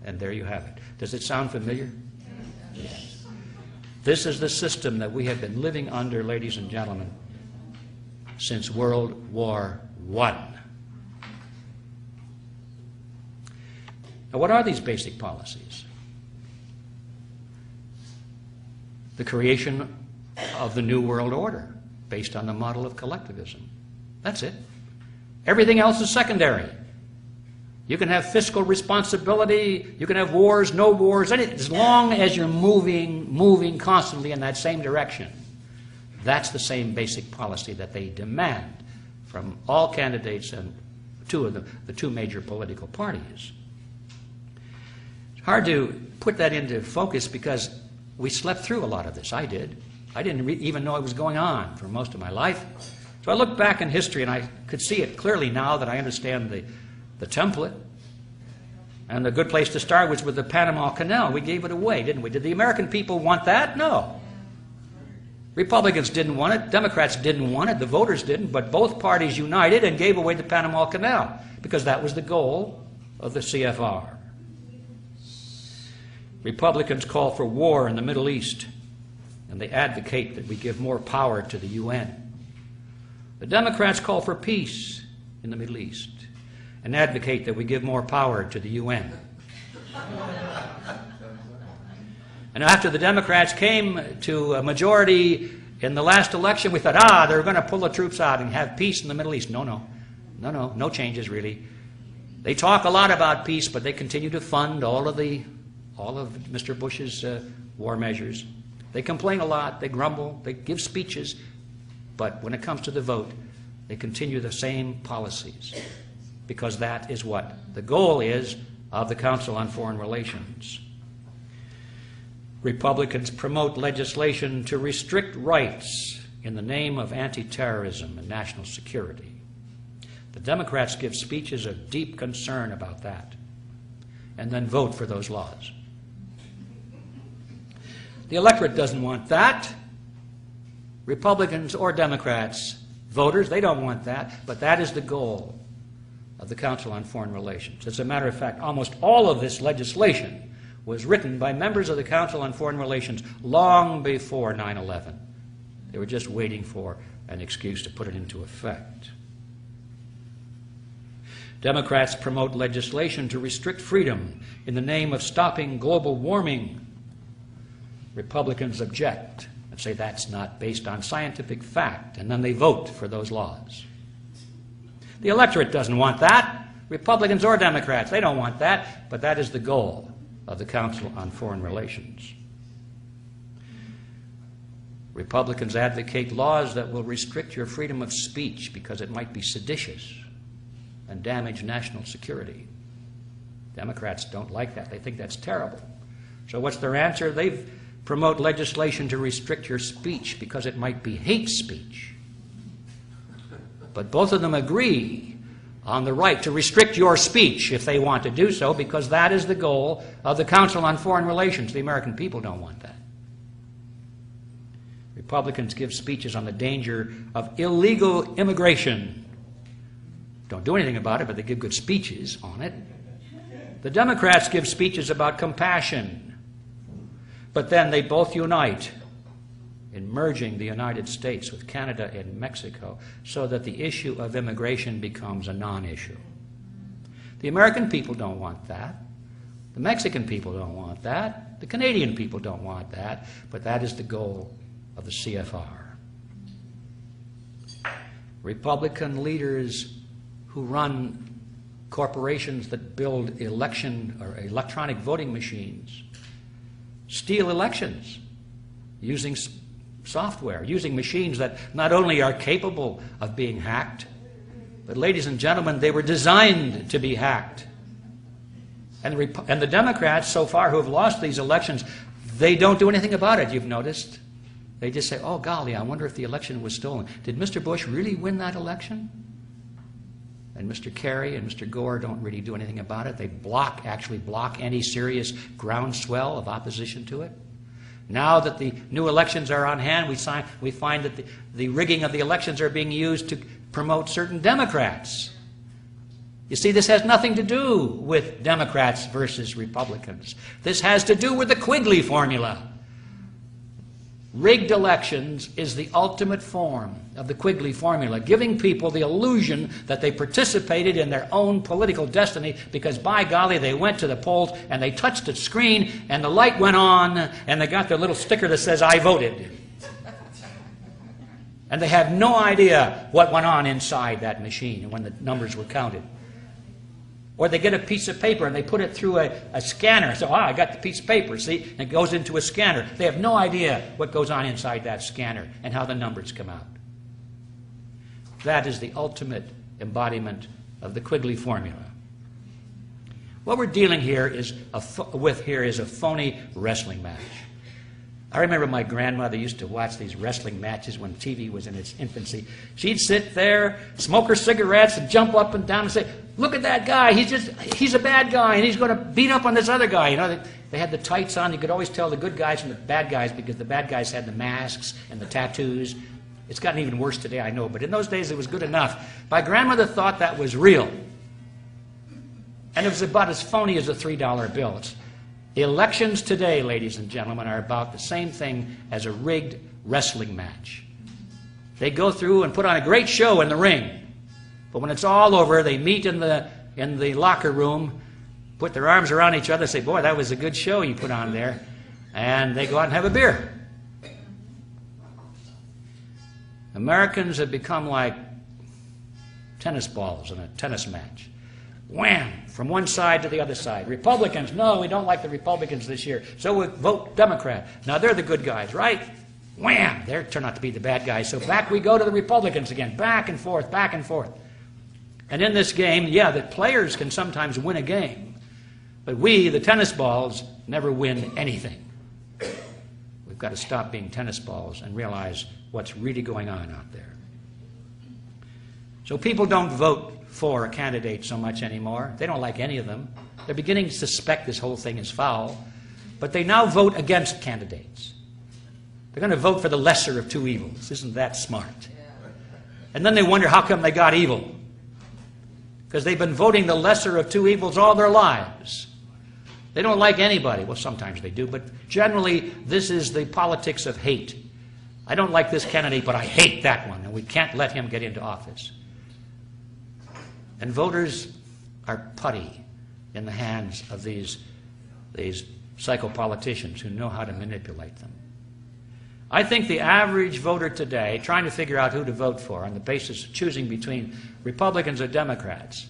And there you have it. Does it sound familiar? Yes. This is the system that we have been living under, ladies and gentlemen, since World War I. Now, what are these basic policies? The creation of the New World Order based on the model of collectivism. That's it. Everything else is secondary. You can have fiscal responsibility, you can have wars, no wars, anything, as long as you're moving constantly in that same direction. That's the same basic policy that they demand from all candidates and the two major political parties. Hard to put that into focus because we slept through a lot of this. I did. I didn't even know it was going on for most of my life. So I look back in history and I could see it clearly now that I understand the template. And the good place to start was with the Panama Canal. We gave it away, didn't we? Did the American people want that? No. Republicans didn't want it. Democrats didn't want it. The voters didn't. But both parties united and gave away the Panama Canal because that was the goal of the CFR. Republicans call for war in the Middle East, and they advocate that we give more power to the UN. The Democrats call for peace in the Middle East and advocate that we give more power to the UN. And after the Democrats came to a majority in the last election, we thought, they're going to pull the troops out and have peace in the Middle East. No changes really. They talk a lot about peace, but they continue to fund all of Mr. Bush's war measures. They complain a lot, they grumble, they give speeches, but when it comes to the vote, they continue the same policies, because that is what the goal is of the Council on Foreign Relations. Republicans promote legislation to restrict rights in the name of anti-terrorism and national security. The Democrats give speeches of deep concern about that and then vote for those laws. The electorate doesn't want that. Republicans or Democrats, voters, they don't want that, but that is the goal of the Council on Foreign Relations. As a matter of fact, almost all of this legislation was written by members of the Council on Foreign Relations long before 9/11. They were just waiting for an excuse to put it into effect. Democrats promote legislation to restrict freedom in the name of stopping global warming. Republicans object and say that's not based on scientific fact, and then they vote for those laws. The electorate doesn't want that. Republicans or Democrats, they don't want that, but that is the goal of the Council on Foreign Relations. Republicans advocate laws that will restrict your freedom of speech because it might be seditious and damage national security. Democrats don't like that. They think that's terrible. So what's their answer? They promote legislation to restrict your speech because it might be hate speech. But both of them agree on the right to restrict your speech if they want to do so, because that is the goal of the Council on Foreign Relations. The American people don't want that. Republicans give speeches on the danger of illegal immigration. Don't do anything about it, but they give good speeches on it. The Democrats give speeches about compassion, but then they both unite in merging the United States with Canada and Mexico so that the issue of immigration becomes a non-issue. The American people don't want that. The Mexican people don't want that. The Canadian people don't want that. But that is the goal of the CFR. Republican leaders who run corporations that build election or electronic voting machines steal elections using software, using machines that not only are capable of being hacked, but, ladies and gentlemen, they were designed to be hacked. And the Democrats, so far, who have lost these elections, they don't do anything about it, you've noticed. They just say, oh, golly, I wonder if the election was stolen. Did Mr. Bush really win that election? And Mr. Kerry and Mr. Gore don't really do anything about it. They actually block any serious groundswell of opposition to it. Now that the new elections are on hand, we find that the rigging of the elections are being used to promote certain Democrats. You see, this has nothing to do with Democrats versus Republicans. This has to do with the Quigley Formula. Rigged elections is the ultimate form of the Quigley Formula, giving people the illusion that they participated in their own political destiny because, by golly, they went to the polls and they touched a screen and the light went on and they got their little sticker that says, I voted. And they have no idea what went on inside that machine when the numbers were counted. Or they get a piece of paper and they put it through a scanner. So, I got the piece of paper, see? And it goes into a scanner. They have no idea what goes on inside that scanner and how the numbers come out. That is the ultimate embodiment of the Quigley Formula. What we're dealing here with is a phony wrestling match. I remember my grandmother used to watch these wrestling matches when TV was in its infancy. She'd sit there, smoke her cigarettes, and jump up and down and say, "Look at that guy, he's a bad guy, and he's going to beat up on this other guy." You know, they had the tights on. You could always tell the good guys from the bad guys because the bad guys had the masks and the tattoos. It's gotten even worse today, I know, but in those days it was good enough. My grandmother thought that was real. And it was about as phony as a $3 bill. Elections today, ladies and gentlemen, are about the same thing as a rigged wrestling match. They go through and put on a great show in the ring. But when it's all over, they meet in the locker room, put their arms around each other, say, "Boy, that was a good show you put on there." And they go out and have a beer. Americans have become like tennis balls in a tennis match. Wham! From one side to the other side. Republicans, no, we don't like the Republicans this year, so we vote Democrat. Now they're the good guys, right? Wham! They turn out to be the bad guys, so back we go to the Republicans again. Back and forth, back and forth. And in this game, yeah, the players can sometimes win a game, but we, the tennis balls, never win anything. We've got to stop being tennis balls and realize what's really going on out there. So people don't vote for a candidate so much anymore. They don't like any of them. They're beginning to suspect this whole thing is foul, but they now vote against candidates. They're going to vote for the lesser of two evils. Isn't that smart? And then they wonder how come they got evil. Because they've been voting the lesser of two evils all their lives. They don't like anybody. Well, sometimes they do, but generally this is the politics of hate. I don't like this candidate, but I hate that one, and we can't let him get into office. And voters are putty in the hands of these psychopoliticians who know how to manipulate them. I think the average voter today, trying to figure out who to vote for on the basis of choosing between Republicans or Democrats,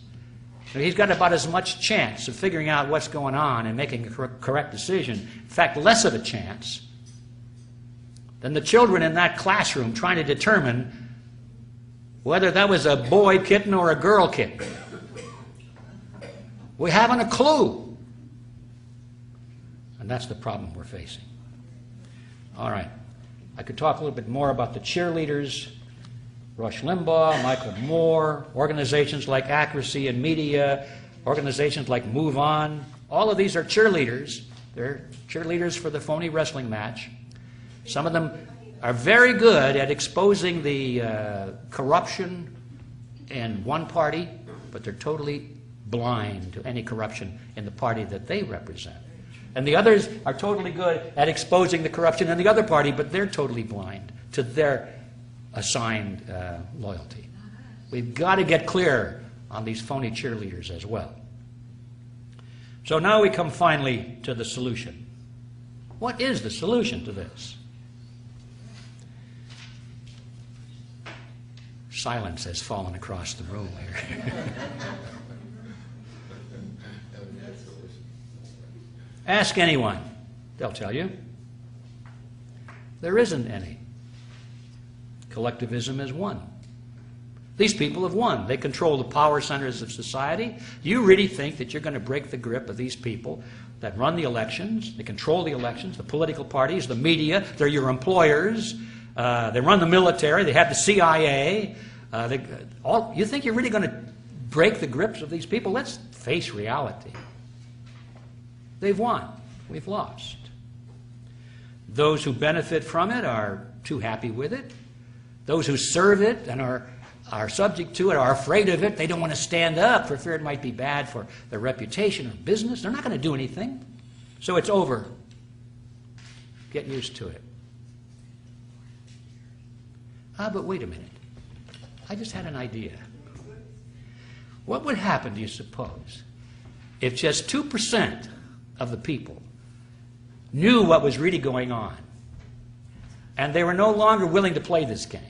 he's got about as much chance of figuring out what's going on and making a correct decision, in fact, less of a chance, than the children in that classroom trying to determine whether that was a boy kitten or a girl kitten. We haven't a clue. And that's the problem we're facing. All right. I could talk a little bit more about the cheerleaders, Rush Limbaugh, Michael Moore, organizations like Accuracy in Media, organizations like Move On. All of these are cheerleaders. They're cheerleaders for the phony wrestling match. Some of them are very good at exposing the corruption in one party, but they're totally blind to any corruption in the party that they represent. And the others are totally good at exposing the corruption in the other party, but they're totally blind to their assigned loyalty. We've got to get clear on these phony cheerleaders as well. So now we come finally to the solution. What is the solution to this? Silence has fallen across the room here. Ask anyone. They'll tell you. There isn't any. Collectivism has won. These people have won. They control the power centers of society. You really think that you're going to break the grip of these people that run the elections, they control the elections, the political parties, the media, they're your employers, they run the military, they have the CIA. You think you're really going to break the grips of these people? Let's face reality. They've won. We've lost. Those who benefit from it are too happy with it. Those who serve it and are subject to it are afraid of it. They don't want to stand up for fear it might be bad for their reputation or business. They're not going to do anything. So it's over. Get used to it. But wait a minute. I just had an idea. What would happen, do you suppose, if just 2% of the people knew what was really going on and they were no longer willing to play this game?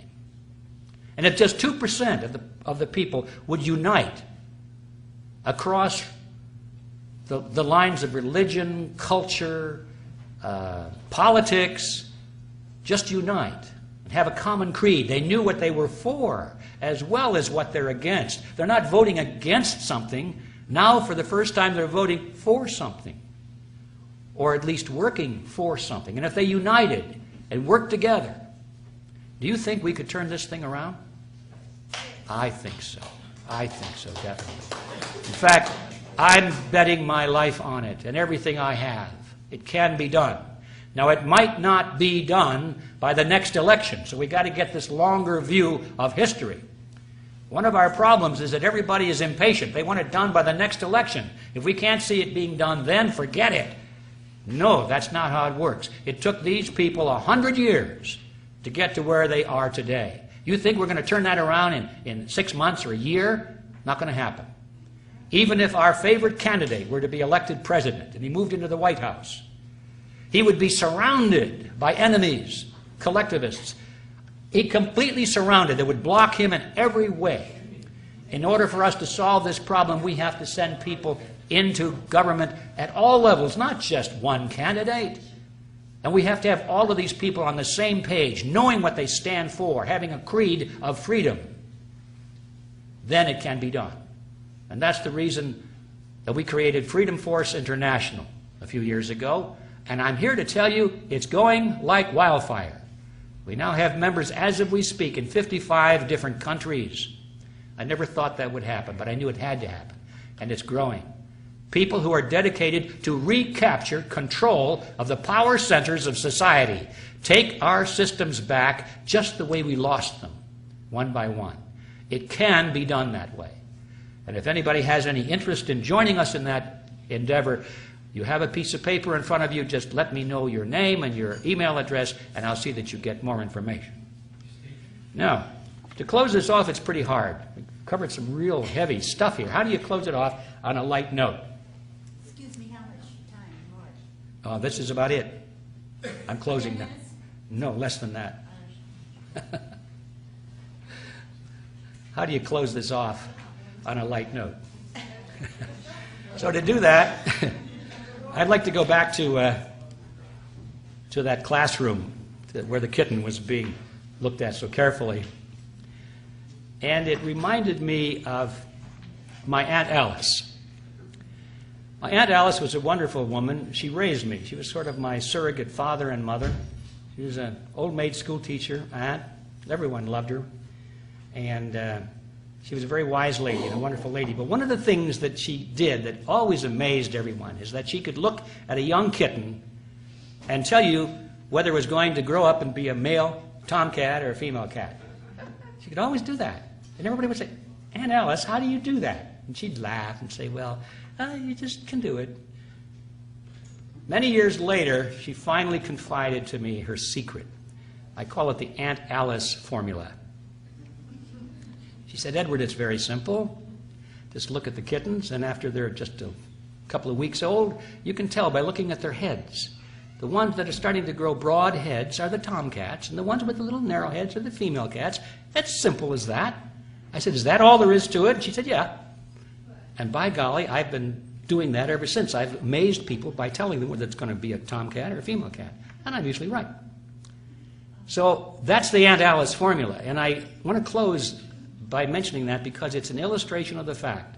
And if just 2% of the people would unite across the lines of religion, culture, politics, just unite and have a common creed. They knew what they were for as well as what they're against. They're not voting against something. Now, for the first time, they're voting for something, or at least working for something. And if they united and worked together, do you think we could turn this thing around? I think so. I think so, definitely. In fact, I'm betting my life on it and everything I have. It can be done. Now, it might not be done by the next election, so we've got to get this longer view of history. One of our problems is that everybody is impatient. They want it done by the next election. If we can't see it being done then, forget it. No, that's not how it works. It took these people 100 years to get to where they are today. You think we're going to turn that around in 6 months or a year? Not going to happen. Even if our favorite candidate were to be elected president and he moved into the White House, he would be surrounded by enemies, collectivists. He completely surrounded. They would block him in every way. In order for us to solve this problem, we have to send people into government at all levels, not just one candidate. And we have to have all of these people on the same page, knowing what they stand for, having a creed of freedom. Then it can be done. And that's the reason that we created Freedom Force International a few years ago. And I'm here to tell you it's going like wildfire. We now have members, as of we speak, in 55 different countries. I never thought that would happen, but I knew it had to happen. And it's growing. People who are dedicated to recapture control of the power centers of society. Take our systems back just the way we lost them, one by one. It can be done that way. And if anybody has any interest in joining us in that endeavor, you have a piece of paper in front of you. Just let me know your name and your email address, and I'll see that you get more information. Now, to close this off, it's pretty hard. We've covered some real heavy stuff here. How do you close it off on a light note? Excuse me, how much time more? This is about it. I'm closing now. No, less than that. How do you close this off on a light note? So to do that, I'd like to go back to that classroom where the kitten was being looked at so carefully. And it reminded me of my Aunt Alice. My Aunt Alice was a wonderful woman. She raised me. She was sort of my surrogate father and mother. She was an old maid school teacher, aunt. Everyone loved her. And she was a very wise lady and a wonderful lady. But one of the things that she did that always amazed everyone is that she could look at a young kitten and tell you whether it was going to grow up and be a male tomcat or a female cat. She could always do that. And everybody would say, Aunt Alice, how do you do that? And she'd laugh and say, well, you just can do it. Many years later, she finally confided to me her secret. I call it the Aunt Alice formula. She said, Edward, it's very simple. Just look at the kittens, and after they're just a couple of weeks old, you can tell by looking at their heads. The ones that are starting to grow broad heads are the tomcats, and the ones with the little narrow heads are the female cats. It's simple as that. I said, is that all there is to it? And she said, yeah. And by golly, I've been doing that ever since. I've amazed people by telling them whether it's going to be a tomcat or a female cat. And I'm usually right. So that's the Aunt Alice formula. And I want to close by mentioning that because it's an illustration of the fact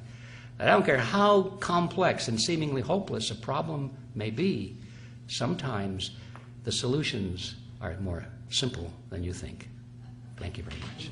that I don't care how complex and seemingly hopeless a problem may be, sometimes the solutions are more simple than you think. Thank you very much.